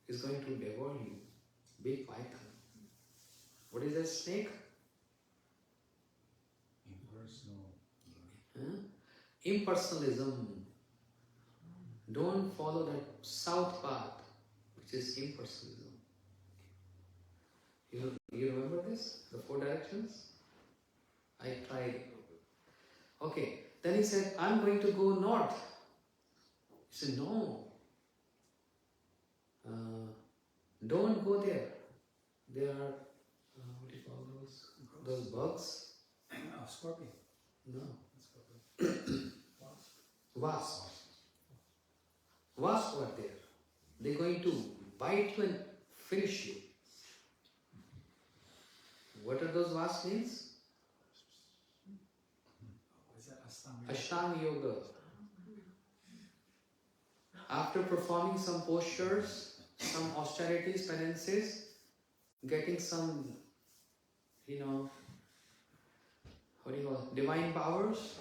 Is going to devour you. Big python. What is that snake? Impersonal. Huh? Impersonalism. Don't follow that south path, which is impersonalism. You remember this? The 4 directions? I tried. Okay. Then he said, I'm going to go north. He said, no. Don't go there. There are, what do you call those? Those bugs? Oh, scorpion. No. Wasp. Wasps. Wasps are there. They're going to bite you and finish you. What are those wasps means? Is that Ashtanga? Ashtanga Yoga. After performing some postures, some austerities, penances, getting some, what do you call it? Divine powers,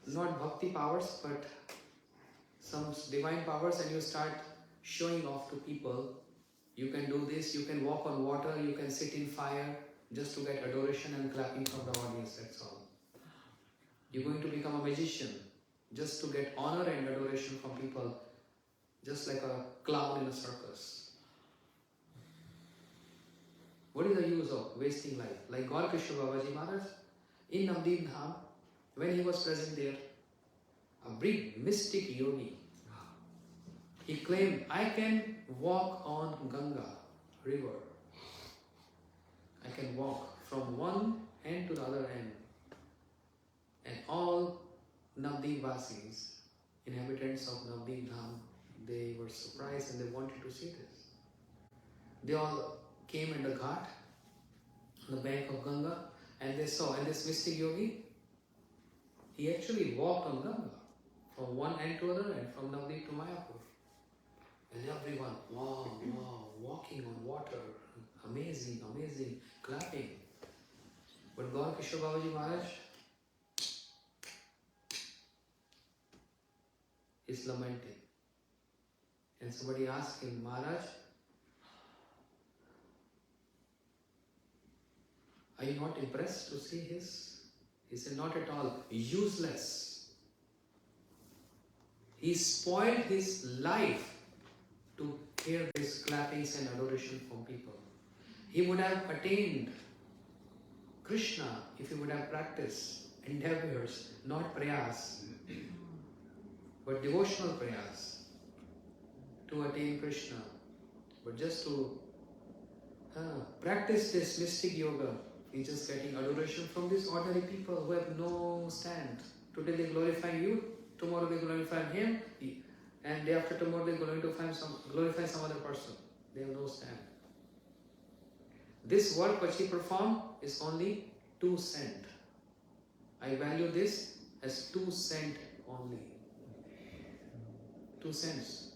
not bhakti powers, but some divine powers, and you start showing off to people. You can do this, you can walk on water, you can sit in fire, just to get adoration and clapping from the audience, that's all. You're going to become a magician, just to get honor and adoration from people, just like a clown in a circus. What is the use of wasting life? Like Gaur Kishore Babaji Maharaj, in Navdeep Dham, when he was present there, a big mystic yogi, he claimed, I can walk on Ganga river. I can walk from one end to the other end. And all Navdeep Vasis, inhabitants of Navdeep Dham, they were surprised and they wanted to see this. They all came in the ghat, on the bank of Ganga, and they saw, and this mystic yogi, he actually walked on Ganga, from one end to other end, from Navdeep to Mayapur. And everyone, wow, wow, walking on water, amazing, amazing, clapping. But Gaur Kishore Babaji Maharaj is lamenting. And somebody asked him, Maharaj, are you not impressed to see his? He said, not at all, useless. He spoiled his life to hear these clappings and adoration from people. He would have attained Krishna if he would have practiced endeavors, not prayas, but devotional prayas to attain Krishna. But just to practice this mystic yoga, he's just getting adoration from these ordinary people who have no stand. Today they glorify you, tomorrow they glorify him, and day after tomorrow they're going to glorify some other person. They have no stand. This work which he performed is only 2 cents. I value this as 2 cents only. 2 cents.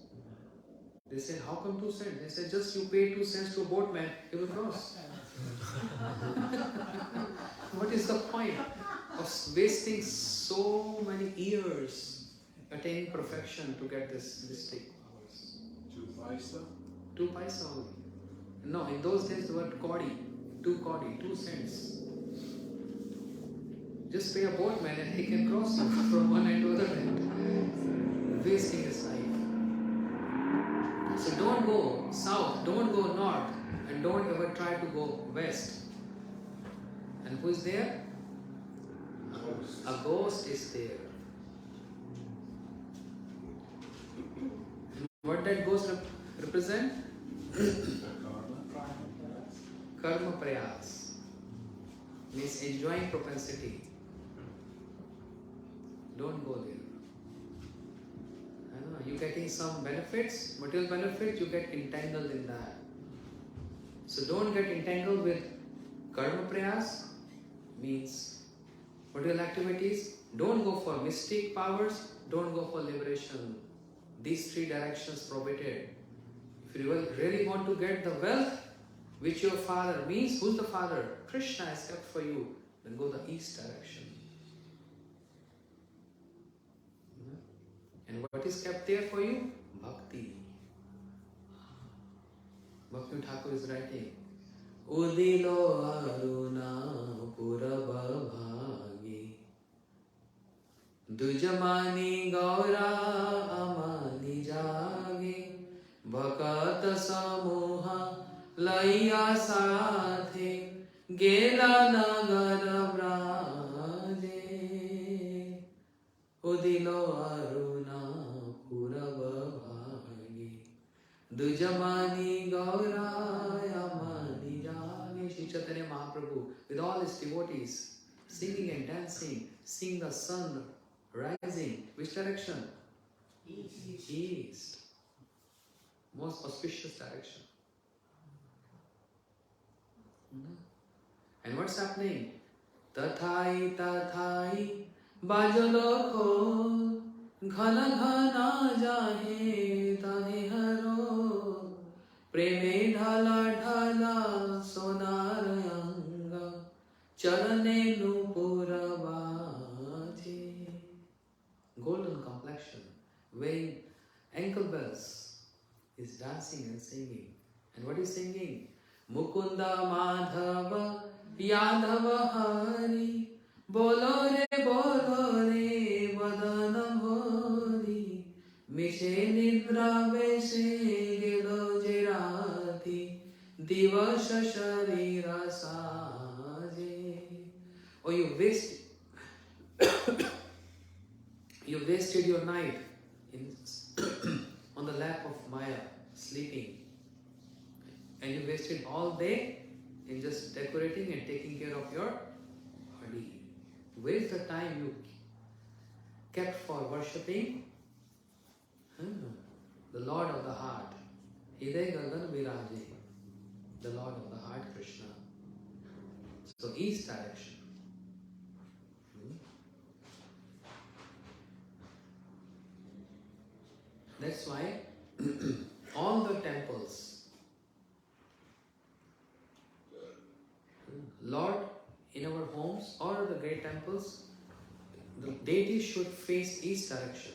They said, how come 2 cents? They said, just you pay 2 cents to a boatman, he will cross. What is the point of wasting so many years attaining perfection to get this mystic powers? 2 paisa? 2 paisa only. No, in those days the word kaudi, 2 cents. Just pay a boatman and he can cross you from one end to the other end. Wasting his life. So don't go south, don't go north, and don't ever try to go west. And who is there? A ghost is there. What that ghost represent? Karma prayas. Means enjoying propensity. Don't go there. I know, you're getting some benefits, material benefits, you get entangled in that. So don't get entangled with karma prayas, means material activities. Don't go for mystic powers, don't go for liberation. these three directions prohibited. If you really want to get the wealth which your father means, who's the father? Krishna has kept for you, then go the east direction. And what is kept there for you? Bhakti. Bhakti Thakur is writing, Udilo Aruna Puraba Bhagi Dujamani Gaura Amani Jagi Bhakat Samuha Laya Sathe Gela Nagar Braje Udilo Aruna Puraba Bhagi Dujamani Gauraya Mani Jage. Sri Chaitanya Mahaprabhu with all his devotees singing and dancing, seeing the sun rising. Which direction? East. East. Most auspicious direction. And what's happening? Tathai Tathai Bajalo Ghana Ghana Jahe Tahe Haro Preme Dhala Dhala Sonarayanga Charane Nupura Bhaje. Golden complexion, wearing ankle bells, is dancing and singing. And what is singing? Mukunda Madhava Yadava Hari Bolo re Vadana Bhori Mishe Nidra Veshe Gelo Jirati Divasha Sharira Saje. Oh, you wasted your night in on the lap of Maya, sleeping. And you wasted all day in just decorating and taking care of your body. Where is the time you kept for worshipping the Lord of the heart? Hide Gagan Viraje, the Lord of the heart, Krishna. So east direction. That's why all the temples, Lord, in our homes or the great temples, the deity should face east direction.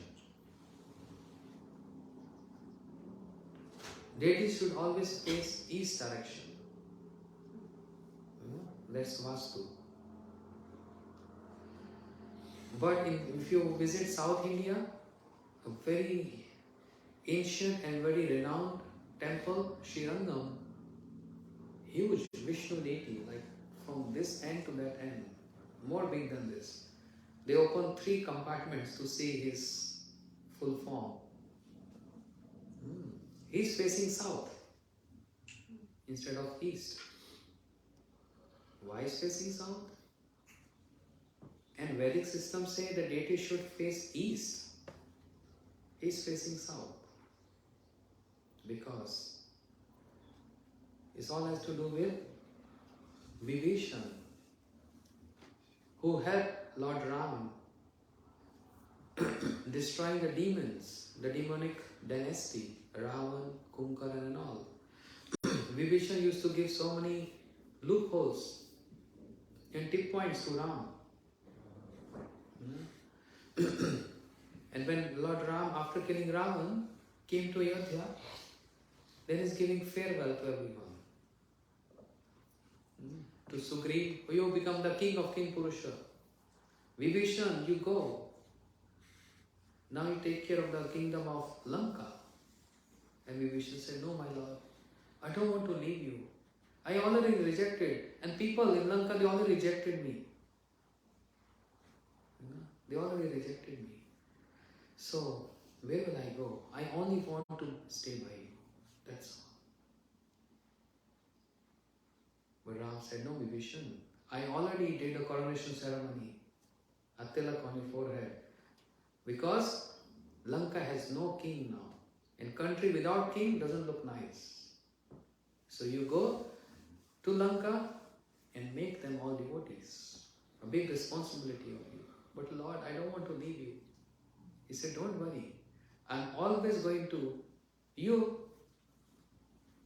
Deity should always face east direction. That's Vastu. But if you visit South India, a very ancient and very renowned temple, Srirangam, huge Vishnu deity, like from this end to that end, more big than this. They open 3 compartments to see his full form. He's facing south instead of east. Why is facing south? And Vedic systems say the deity should face east. He's facing south. Because it all has to do with Vibhishan, who helped Lord Ram destroying the demons, the demonic dynasty, Ravan, Kumbhakarna and all. Vibhishan used to give so many loopholes and tip points to Ram. And when Lord Ram, after killing Ravan, came to Ayodhya, then he's giving farewell to everyone. To Sugriv, you become the king of King Purusha. Vibhishan, you go. Now you take care of the kingdom of Lanka. And Vibhishan said, no, my lord, I don't want to leave you. I already rejected. And people in Lanka, they already rejected me. They already rejected me. So, where will I go? I only want to stay by you. That's all. But Ram said, no, Vibhishan, I already did a coronation ceremony. A tilak on your forehead. Because Lanka has no king now. And country without king doesn't look nice. So you go to Lanka and make them all devotees. A big responsibility of you. But Lord, I don't want to leave you. He said, don't worry. I'm always going to, you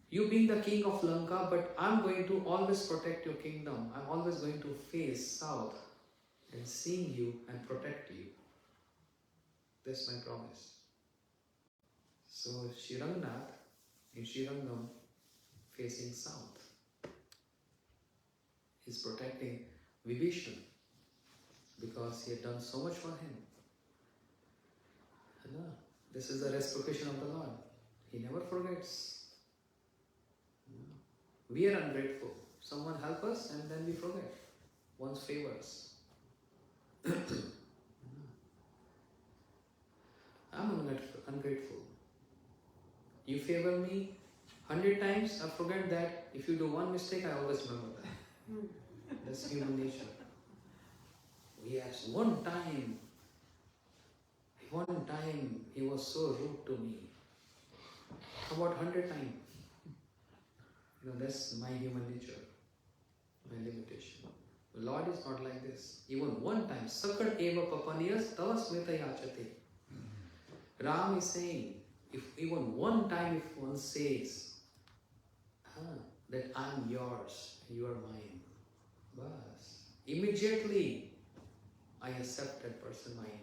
being the king of Lanka, but I'm going to always protect your kingdom. I'm always going to face south and see you and protect you. That's my promise. So Shirangnath in Shirangam facing south is protecting Vibhishan because he had done so much for him. This is the reciprocation of the Lord. He never forgets. We are ungrateful. Someone help us and then we forget one's favors. I'm ungrateful. You favor me 100 times, I forget that. If you do one mistake, I always remember that. That's human nature. Yes, one time he was so rude to me. How about 100 times? That's my human nature, my limitation. The Lord is not like this. Even one time, Sakad eva papaniyas tava smita yachate. Ram is saying, if even one time if one says that I'm yours, you are mine, bas, immediately I accept that person mine.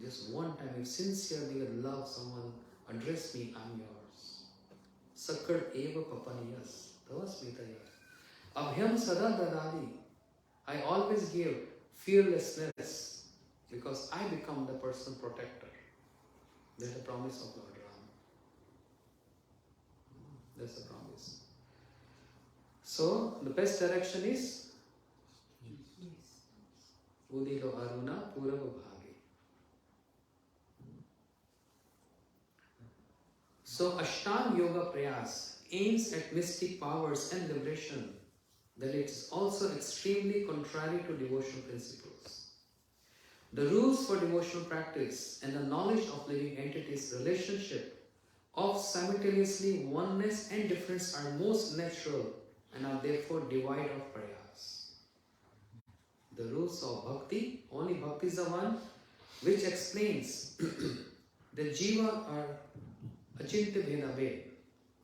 Just one time, if sincerely you love someone, address me, I'm yours. Sakad eva papaniyas tava smita yachate. Abhyam sada dadali. I always give fearlessness because I become the person protector. That's the promise of Lord Ram. That's the promise. So, the best direction is Udilo Aruna Purava Bhage. So, Ashtanga Yoga Prayas aims at mystic powers and liberation, that it is also extremely contrary to devotional principles. The rules for devotional practice and the knowledge of living entities' relationship of simultaneously oneness and difference are most natural and are therefore devoid of prayas. The rules of bhakti, only bhakti is the one which explains the jiva are achintya bheda bhed,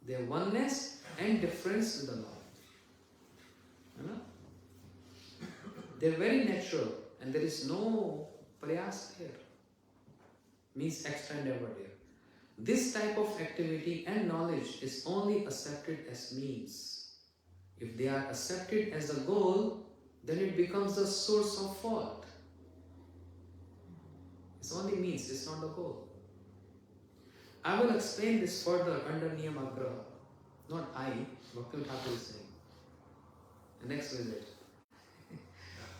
their oneness and difference with the Lord. They are very natural and there is no prayas there. Means extra endeavor there. This type of activity and knowledge is only accepted as means. If they are accepted as the goal, then it becomes the source of fault. It's only means, it's not the goal. I will explain this further under Niyamagraha. Not I, Bhakti Thakur is saying. The next visit.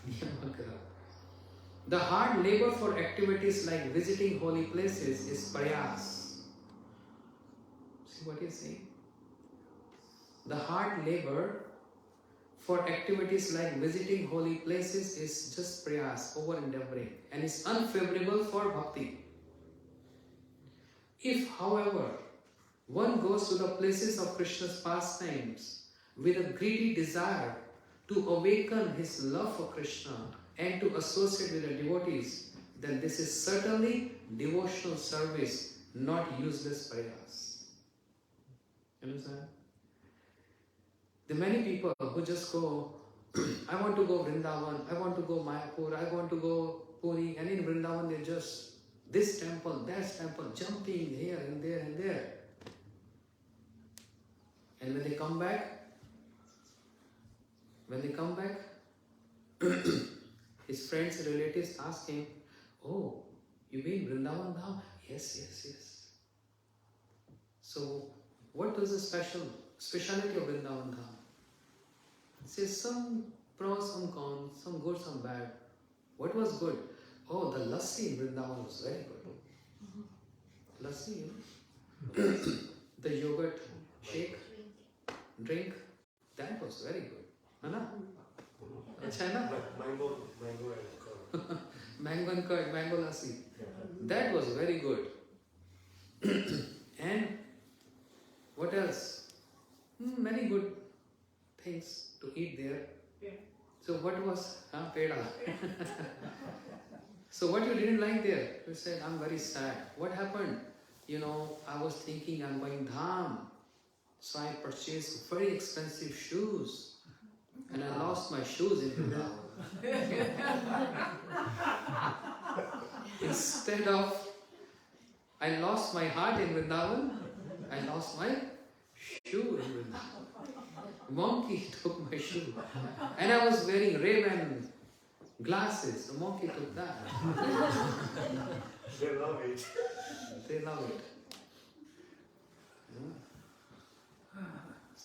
Niyamagraha. The hard labor for activities like visiting holy places is prayas. See what he is saying? The hard labor for activities like visiting holy places is just prayas, over endeavoring, and is unfavorable for bhakti. If, however, one goes to the places of Krishna's pastimes with a greedy desire to awaken his love for Krishna and to associate with the devotees, then this is certainly devotional service, not useless prayas. Understand? There are many people who just go, I want to go Vrindavan, I want to go Mayapur, I want to go Puri, and in Vrindavan they just this temple, that temple, jumping here and there and there. And when they come back, his friends and relatives ask him, oh, you mean Vrindavan Dham? Yes. So, what was the speciality of Vrindavan Dham? He says some pros, some cons, some good, some bad. What was good? Oh, the lassi in Vrindavan was very good. Lassi, you know? The yogurt shake, drink, that was very good. Anna? Acha na? Mango and curd. Mango and curd, mango lassi. That was very good. And what else? Many good things to eat there. So what was peda? So what you didn't like there? You said, I'm very sad. What happened? I was thinking I'm going Dham. So I purchased very expensive shoes. And I lost my shoes in Vrindavan. Instead of, I lost my heart in Vrindavan, I lost my shoe in Vrindavan. Monkey took my shoe. And I was wearing Ray-Ban glasses. The monkey took that. They love it. They love it.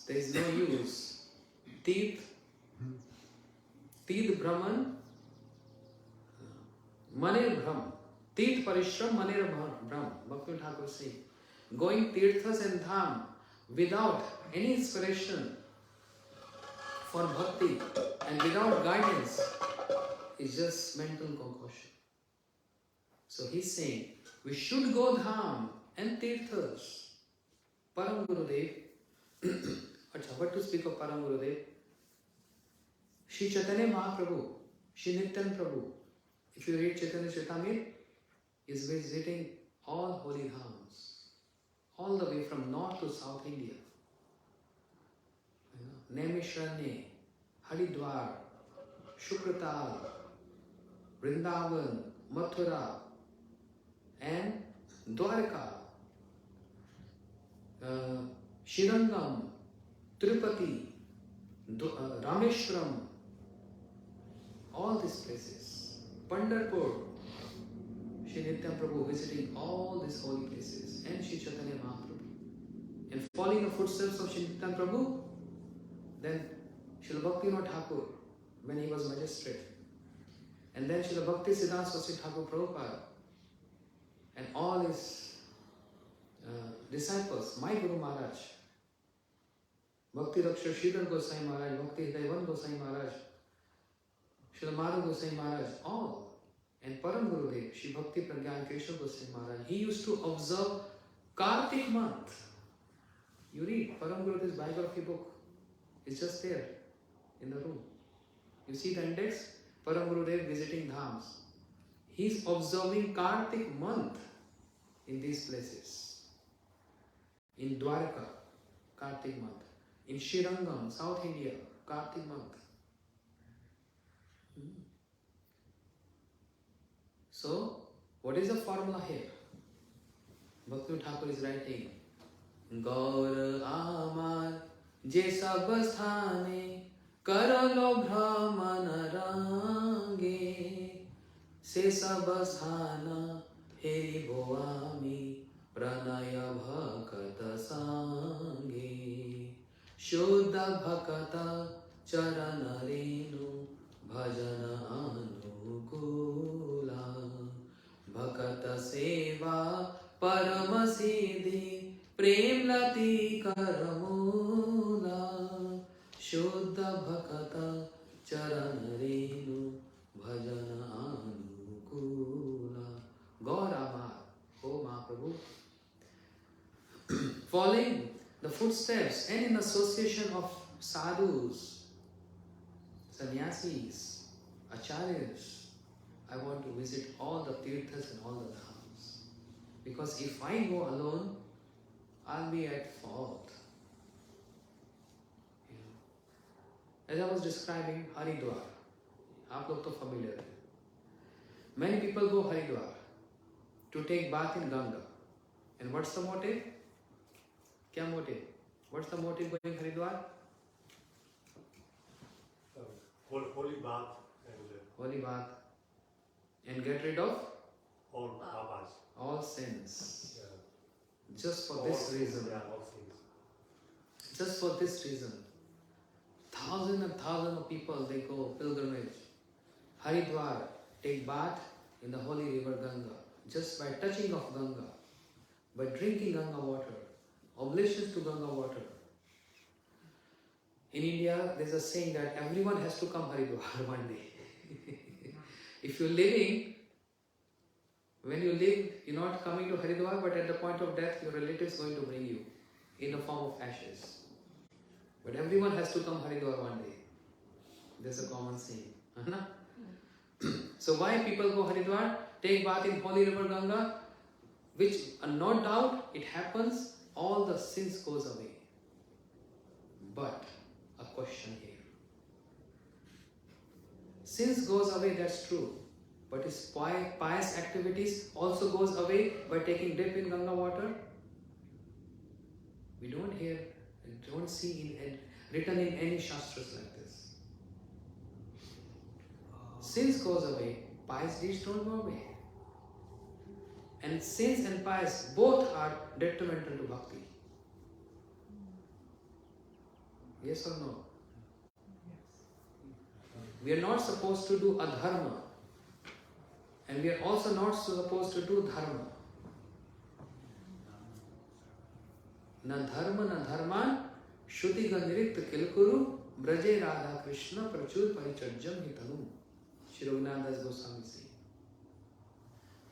There is no use. Teeth Brahman, Maner Brahm. Teeth Parishram, Maner Brahm. Bhakti Thakur saying, going Tirthas and Dham without any inspiration for bhakti and without guidance is just mental concoction. So he's saying, we should go Dham and Tirthas. Param Gurudev. What to speak of Param Gurudev? Shri Chaitanya Mahaprabhu, Shri Nityan Prabhu. If you read Chaitanya Charitamrita, is visiting all holy dhams, all the way from north to south India. Naimisharanya, Haridwar, Shukratal, Vrindavan, Mathura, and Dwarka, Shirangam, Tirupati, Rameshwaram, all these places. Pandharpur, Shri Nityan Prabhu visiting all these holy places, and Shri Chaitanya Mahaprabhu. And following the footsteps of Shri Nityan Prabhu, then Srila Bhaktivinoda Thakur, when he was magistrate, and then Srila Bhakti Siddhanta Saraswati Thakur Prabhupada, and all his disciples, my Guru Maharaj, Bhakti Raksha Sridhar Gosai Maharaj, Bhakti Hridayavan Gosai Maharaj, Srila Madhav Gosai Maharaj, all. And Param Gurudev, Shri Bhakti Pragyan Keshav Gosai Maharaj, he used to observe Kartik month. You read Param Gurudev's biography book, it's just there in the room. You see the index, Param Gurudev visiting dhams. He's observing Kartik month in these places. In Dwarka, Kartik month. In Shirangam, South India, Kartik month. So, what is the formula here? Bhakti Thakur is writing, Gaur Amar Je sab sthane Karalo Brahmana Range Se sab sthana Heri Bhoami Pranaya Bhakata Sange Shuddha Bhakata Charana Renu Bhajana Anukula Bhakata Seva Parama Siddhi Prem Lati Karamula Shuddha Bhakata Charana Renu Bhajana Anukula Gaurama, O Mahaprabhu, following the footsteps and in association of sadhus, sannyasis, acharyas, I want to visit all the tirthas and all the dhams. Because if I go alone, I'll be at fault. As I was describing Haridwar, आप लोग तो familiar हैं. Many people go Haridwar to take bath in Ganga. And what's the motive? क्या motive? What's the motive going Haridwar? Holy bath and Holy bath. And get rid of all papas. all sins. Yeah. Just for All this sins, reason. Yeah, all things. Just for this reason. Thousands and thousands of people, they go pilgrimage. Haridwar, take bath in the holy river Ganga. Just by touching of Ganga, by drinking Ganga water, oblations to Ganga water. In India, there's a saying that everyone has to come Haridwar one day. If you're living, when you live, you're not coming to Haridwar, but at the point of death, your relative is going to bring you in the form of ashes. But everyone has to come Haridwar one day. There's a common saying. So why people go Haridwar, take bath in holy river Ganga, which no doubt it happens, all the sins goes away. But a question here. Sins goes away, that's true. But is pious activities also goes away by taking dip in Ganga water? We don't hear, don't see written in any shastras like this. Sins goes away, pious deeds don't go away. And sins and pious both are detrimental to bhakti. Yes or no? We are not supposed to do adharma. And we are also not supposed to do dharma. Na dharma na dharman shuti ganrikt kilkuru braje radha krishna prachur parichajam hitanu. Shri Raghunath Das Goswami says.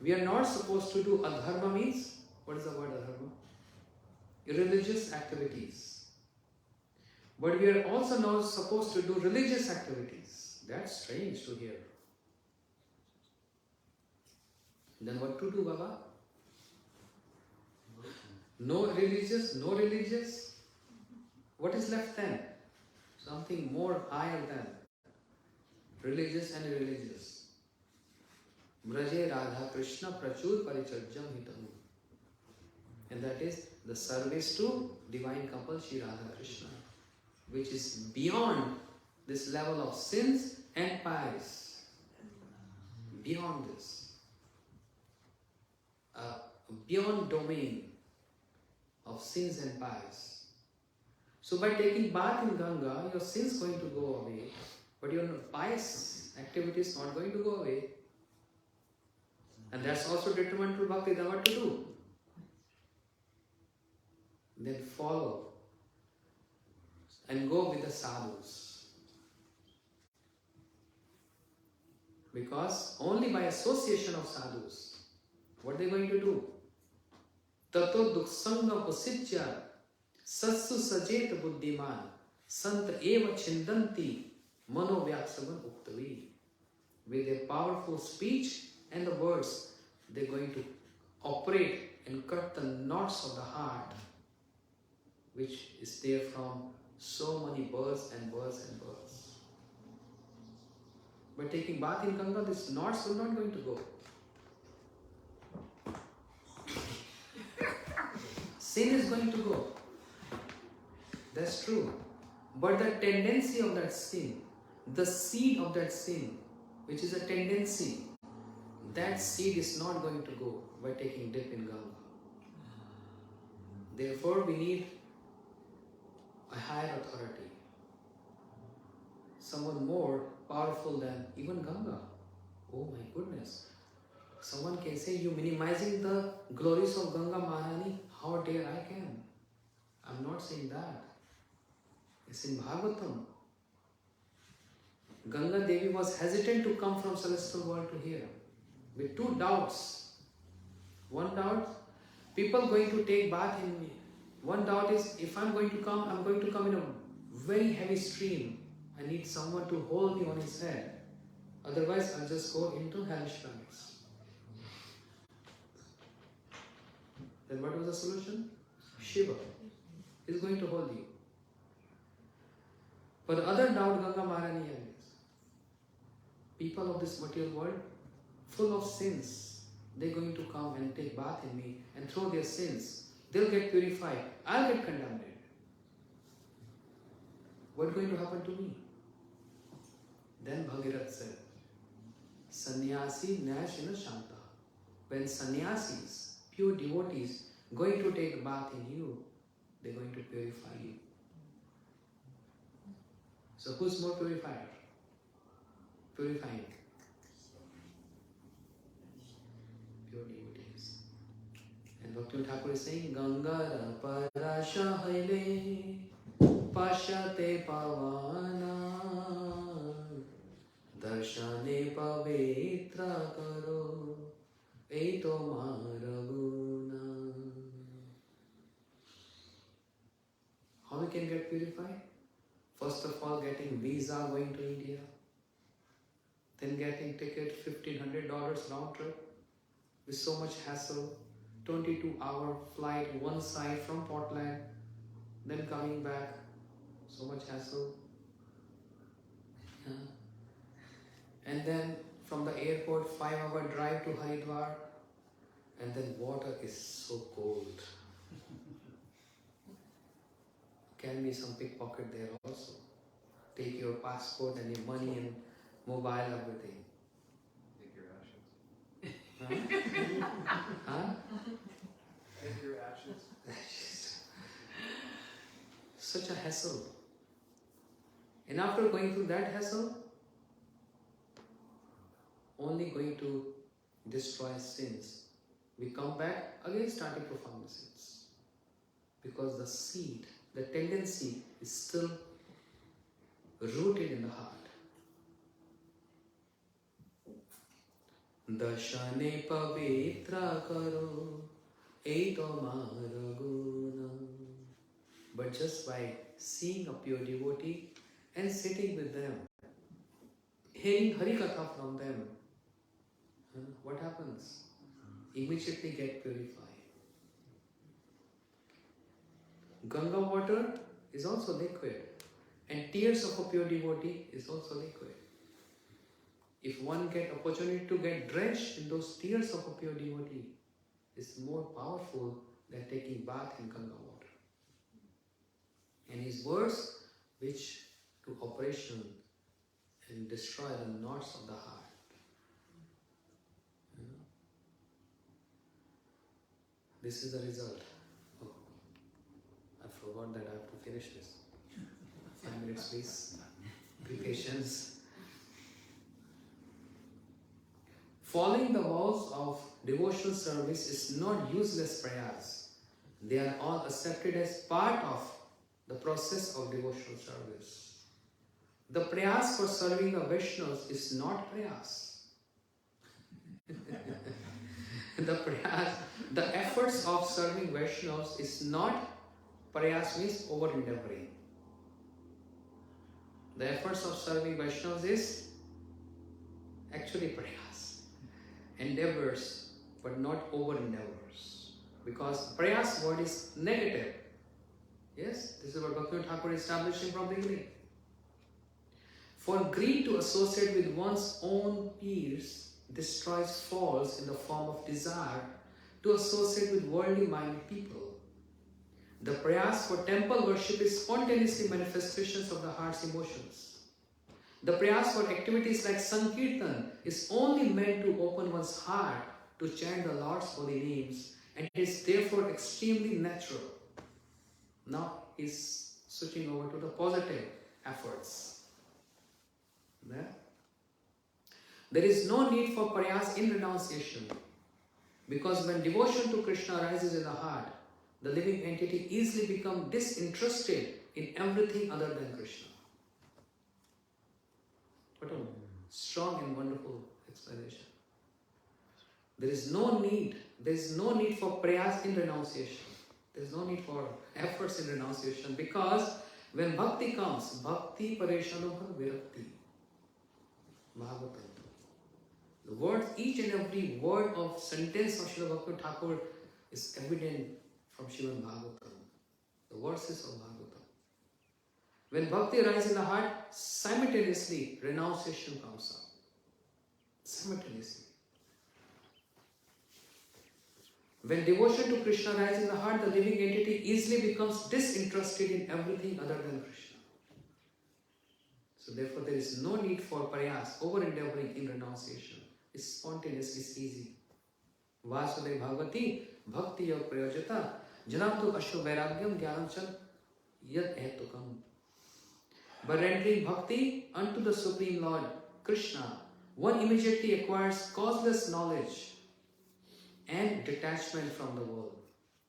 We are not supposed to do adharma means, what is the word adharma? Irreligious activities. But we are also not supposed to do religious activities. That's strange to hear. Then what to do, Baba? No religious, no religious. What is left then? Something more higher than religious and irreligious. Braje Radha Krishna Prachur Parichajam Hitamu. And that is the service to divine couple Shri Radha Krishna, which is beyond this level of sins and pies. Beyond this. Beyond domain of sins and pies. So by taking bath in Ganga, your sins going to go away, but your pious activity is not going to go away. And that's also detrimental to bhakti. Then what to do? Then follow and go with the sadhus. Because only by association of sadhus, what they going to do? Tato duksanga pasitya satsu sajet buddhiman sant eva chindanti mano vyaksavan uktavi. With their powerful speech and the words, they're going to operate and cut the knots of the heart, which is there from so many births and births and births. By taking bath in Ganga, these knots are not going to go. Sin is going to go. That's true. But the tendency of that sin, the seed of that sin, which is a tendency, that seed is not going to go by taking dip in Ganga. Therefore, we need a higher authority. Someone more powerful than even Ganga. Oh my goodness. Someone can say, you minimizing the glories of Ganga Maharani. How dare I can? I'm not saying that. It's in Bhagavatam. Ganga Devi was hesitant to come from celestial world to here with two doubts. One doubt, people going to take bath in me. One doubt is, if I'm going to come in a very heavy stream. I need someone to hold me on his head. Otherwise, I'll just go into hellish planets. Then what was the solution? Shiva is going to hold you. But the other doubt Ganga Maharani has. People of this material world, full of sins, they're going to come and take bath in me and throw their sins. They'll get purified. I'll get condemned. What's going to happen to me? Then Bhagirath said, Sannyasi Nashina Shanta. When sannyasis, pure devotees, going to take bath in you, they're going to purify you. So who's more purified? Purifying. Pure devotees. And Bhakti Thakur is saying, Gangara parasha haile pashate pavana darshane pavitra karo eto maraguna. How we can get purified? First of all, getting visa going to India. then getting ticket $1,500 round trip with so much hassle, 22-hour flight one side from Portland, then coming back, so much hassle. Yeah. And then from the airport, 5-hour drive to Haridwar, and then water is so cold. Can be some pickpocket there also. Take your passport and your money and mobile, everything. Take your ashes. Huh? Take your ashes. Such a hassle. And after going through that hassle, only going to destroy sins. We come back again starting profound sins. Because the seed, the tendency is still rooted in the heart. Dashane pavitra karo eto maraguna. But just by seeing a pure devotee and sitting with them, hearing Harikatha from them, what happens? Immediately get purified. Ganga water is also liquid, and tears of a pure devotee is also liquid. If one get opportunity to get drenched in those tears of a pure devotee, it's more powerful than taking bath in Ganga water. And his words, which to operation and destroy the knots of the heart. This is the result. Oh, I forgot that I have to finish this. 5 minutes, please. Be patient. Following the vows of devotional service is not useless prayers. They are all accepted as part of the process of devotional service. The prayas for serving the Vaishnavas is not prayas. The efforts of serving Vaishnavas is not prayas, means over endeavoring. The efforts of serving Vaishnavas is actually prayas, endeavors, but not over endeavors. Because prayas word is negative. Yes, this is what Bhaktivinoda Thakur is establishing from the beginning. For greed to associate with one's own peers destroys falls in the form of desire to associate with worldly minded people. The prayas for temple worship is spontaneously manifestations of the heart's emotions. The prayas for activities like Sankirtan is only meant to open one's heart to chant the Lord's holy names, and it is therefore extremely natural. Now he's switching over to the positive efforts. There is no need for prayas in renunciation, because when devotion to Krishna arises in the heart, the living entity easily becomes disinterested in everything other than Krishna. What a strong and wonderful explanation. There is no need for prayas in renunciation. There is no need for efforts in renunciation, because when bhakti comes, bhakti pareshanoha virakti. Bhagavatam. The words, each and every word of sentence of Srila Bhaktivinoda Thakur is evident from Srimad Bhagavatam. The verses of Bhagavatam. When bhakti arises in the heart, simultaneously renunciation comes up. Simultaneously. When devotion to Krishna arises in the heart, the living entity easily becomes disinterested in everything other than Krishna. So therefore there is no need for prayas, over endeavoring in renunciation. It's spontaneous, it's easy. Vasudev Bhagavati Bhakti Yoga Prayojata Janamtu Ashwa Vairagyam Jnanam Chal Yad Etukam. By rendering bhakti unto the Supreme Lord Krishna, one immediately acquires causeless knowledge and detachment from the world.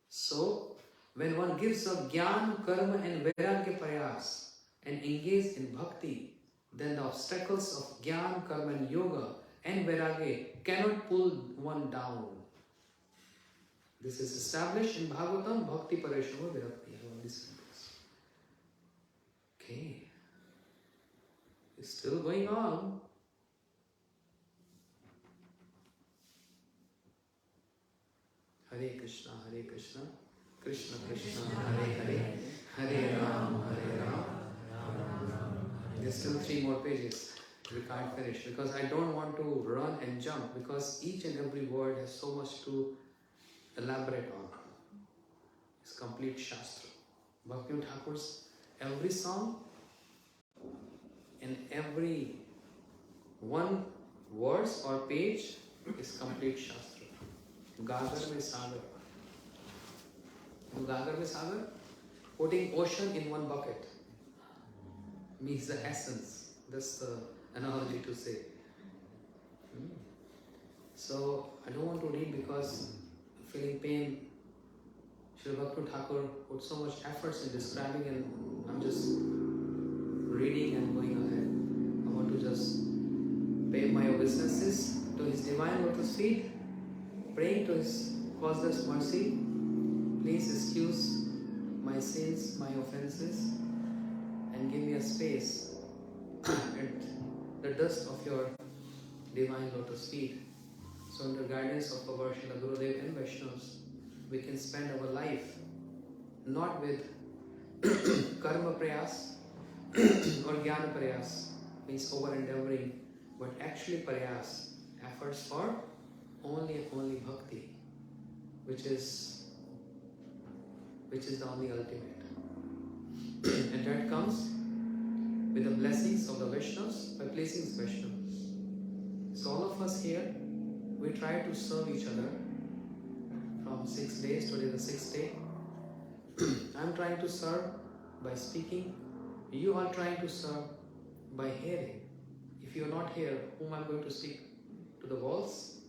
So, when one gives up jnana, karma and vairagya prayas and engages in bhakti, then the obstacles of jnana, karma and yoga and vairagya cannot pull one down. This is established in Bhagavatam, Bhakti Pareshava Virakti. I have listened to this. Okay. It's still going on. Krishna, Krishna Krishna, Hare Hare, Hare Ram, Ram Ram. There's still 3 more pages. We can't finish because I don't want to run and jump because each and every word has so much to elaborate on. It's complete Shastra. Bhakti Thakur's every song and every one verse or page is complete Shastra. Gagar mein sagar. Gagar mein sagar? Putting ocean in one bucket means the essence. That's the analogy to say. So I don't want to read because I'm feeling pain. Srila Bhakti Thakur put so much efforts in describing and I'm just reading and going ahead. I want to just pay my obeisances to His divine lotus feet, praying to His causeless mercy. Please excuse my sins, my offenses, and give me a space at the dust of your divine lotus feet. So under guidance of our Srila Gurudev and Vaishnavas, we can spend our life not with karma prayas or jnana prayas, means over endeavoring, but actually prayas, efforts for only bhakti, which is the only ultimate. And that comes with the blessings of the Vaishnavas by pleasing the Vaishnavas. So all of us here, we try to serve each other from 6 days. Today is the 6th day. I'm trying to serve by speaking. You are trying to serve by hearing. If you are not here, whom I'm going to speak? To the walls?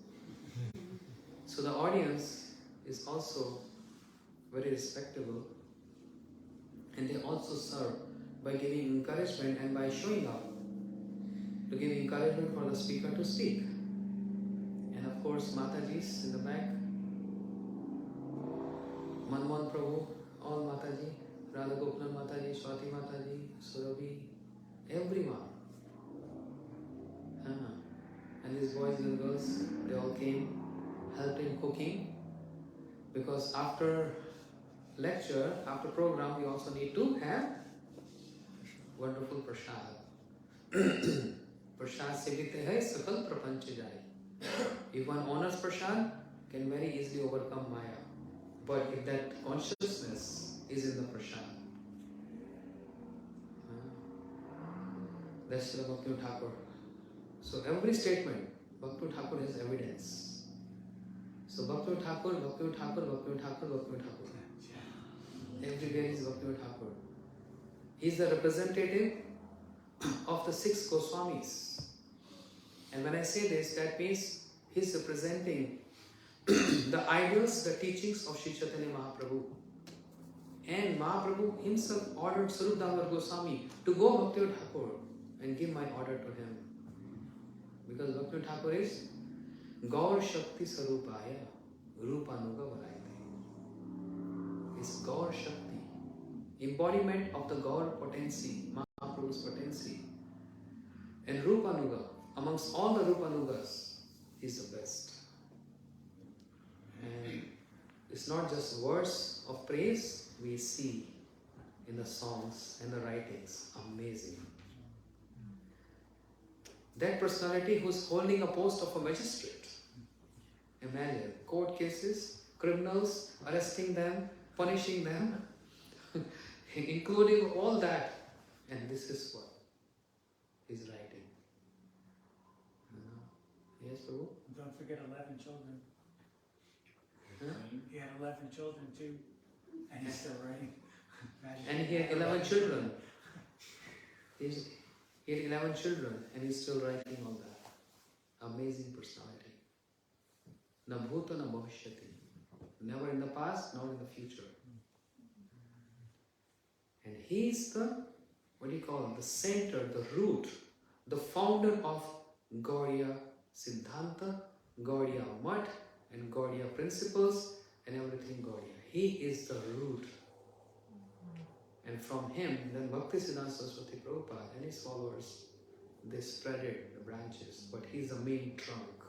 So the audience is also very respectable, and they also serve by giving encouragement and by showing up to give encouragement for the speaker to speak. And of course, Mataji's in the back, Manmohan Prabhu, all Mataji, Radha Gopalan Mataji, Swati Mataji, Surabhi, everyone. And these boys and girls, they all came, helped in cooking, because after lecture, after program, we also need to have wonderful prasad. Prasad sevite hai sakal prapanch jai. If one honors prasad, can very easily overcome Maya. But if that consciousness is in the prasad, that's Srila Bhakti Thakur. So every statement, Bhakti Thakur has evidence. So Bhakti Thakur, Bhakti Thakur, Bhakti Thakur, Bhakti Thakur. Everywhere is Bhakti Thakur. He is the representative of the 6 Goswamis. And when I say this, that means he is representing the ideals, the teachings of Sri Chaitanya Mahaprabhu. And Mahaprabhu himself ordered Sarup Damodar Goswami to go Bhakti Thakur and give my order to him. Because Bhakti Thakur is Gaur Shakti Sarupaya Rupanuga Varayate. Is Gaur Shakti, embodiment of the Gaur potency, Mahaprabhu's potency. And Rupanuga, amongst all the Rupanugas, is the best. And it's not just words of praise we see in the songs and the writings. Amazing. That personality who's holding a post of a magistrate. Imagine, court cases, criminals, arresting them, punishing them, including all that. And this is what he's writing. Yes, Prabhu? Don't forget 11 children. Huh? He had 11 children too, and he's still writing. Imagine. And he had 11 children. He had 11 children and he's still writing all that. Amazing personality. Na bhuta na bhavishyati. Never in the past, nor in the future. And he's the, what do you call it, the center, the root, the founder of Gauriya Siddhanta, Gauriya Mat, and Gauriya principles, and everything Gauriya. He is the root. And from him, then Bhaktisiddhanta Saraswati Prabhupada and his followers, they spreaded the branches, but he's the main trunk.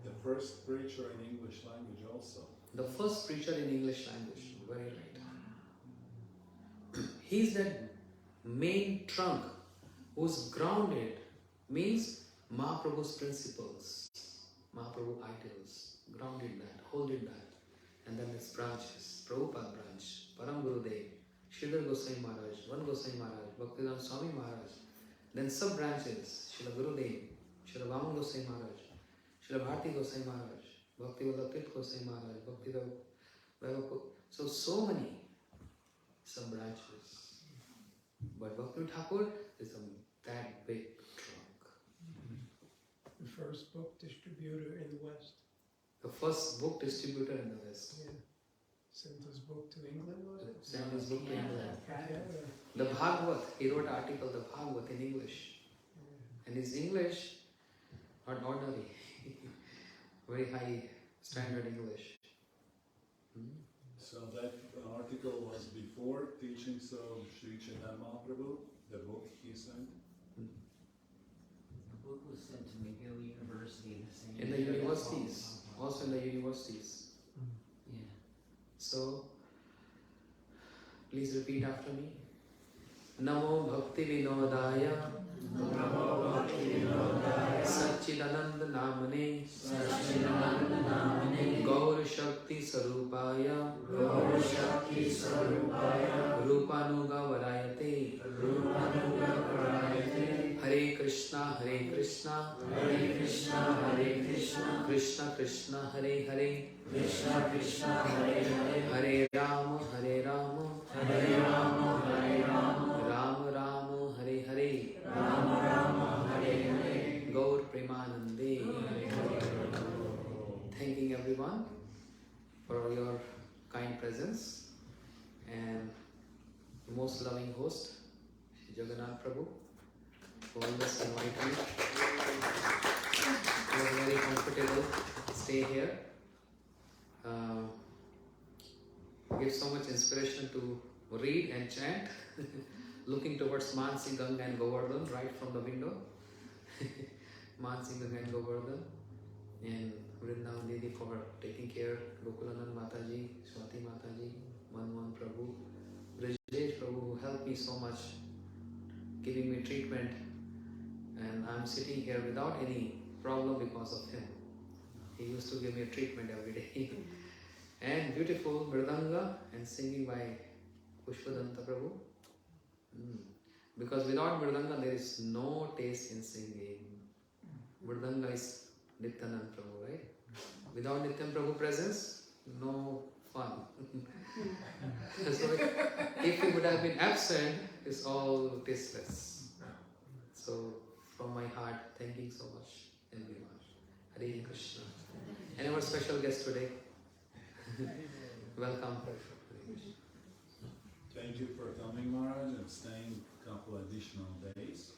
The first preacher in English language also. the first preacher in English language. Very right. He's that main trunk who's grounded, means Mahaprabhu's principles, Mahaprabhu ideals, grounded that, holding that. And then its branches, Prabhupada branch, Param Gurudev, Sridhar Goswami Maharaj, Van Goswami Maharaj, Bhaktivedanta Swami Maharaj. Then sub branches, Srila Gurudev, Srila Vaman Goswami Maharaj, Srila Bharti Goswami Maharaj, Bhaktivedanta Tirth Goswami Maharaj, Bhaktivedanta. So many sub branches. But Bhakti Thakur is that big trunk. The first book distributor in the West. The first book distributor in the West. Yeah. Sent his book to England, was it? Sent his book to England. Yeah. The Bhagavad, he wrote an article, the Bhagavad in English. And his English, not ordinary, very high standard English. So that article was before teachings of Sri Chaitanya Mahaprabhu, the book he sent. The book was sent to McGill University the same In the year. universities, also in the universities. Yeah. So, please repeat after me. Namo Bhakti Vinodaya Satchidananda Namane Gaur Shakti Sarupaya Rupanuga Varayate Hare Krishna Hare Krishna Krishna Krishna Hare Hare Hare Rama Hare Rama Rama Rama Hare Hare Gaur Premanande. Thanking everyone for your kind presence and the most loving host, Jagannath Prabhu, who always invite me. It was very comfortable stay here. Gives so much inspiration to read and chant, looking towards Mansi, Ganga and Govardhan right from the window. Mansi, Ganga and Govardhan, and Vrindavan Didi for taking care, Gokulanand Mataji, Swati Mataji, Manmohan Prabhu, Brijesh Prabhu, who helped me so much, giving me treatment, and I'm sitting here without any problem because of him. He used to give me a treatment every day. And beautiful Mridanga and singing by Pushpadanta Prabhu. Because without Mridanga there is no taste in singing. Mridanga is Nityanand Prabhu, right? Without Nityan Prabhu presence, no fun. So if he would have been absent, it's all tasteless. So from my heart, thanking so much everyone. Hare Krishna. And our special guest today. Welcome. Thank you for coming, Maharaj, and staying a couple additional days.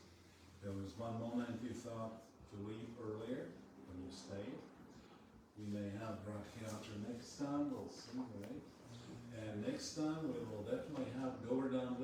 There was one moment you thought to leave earlier when you stayed. We may have Rakhyatra next time, we'll see, right? And next time we will definitely have Govardhan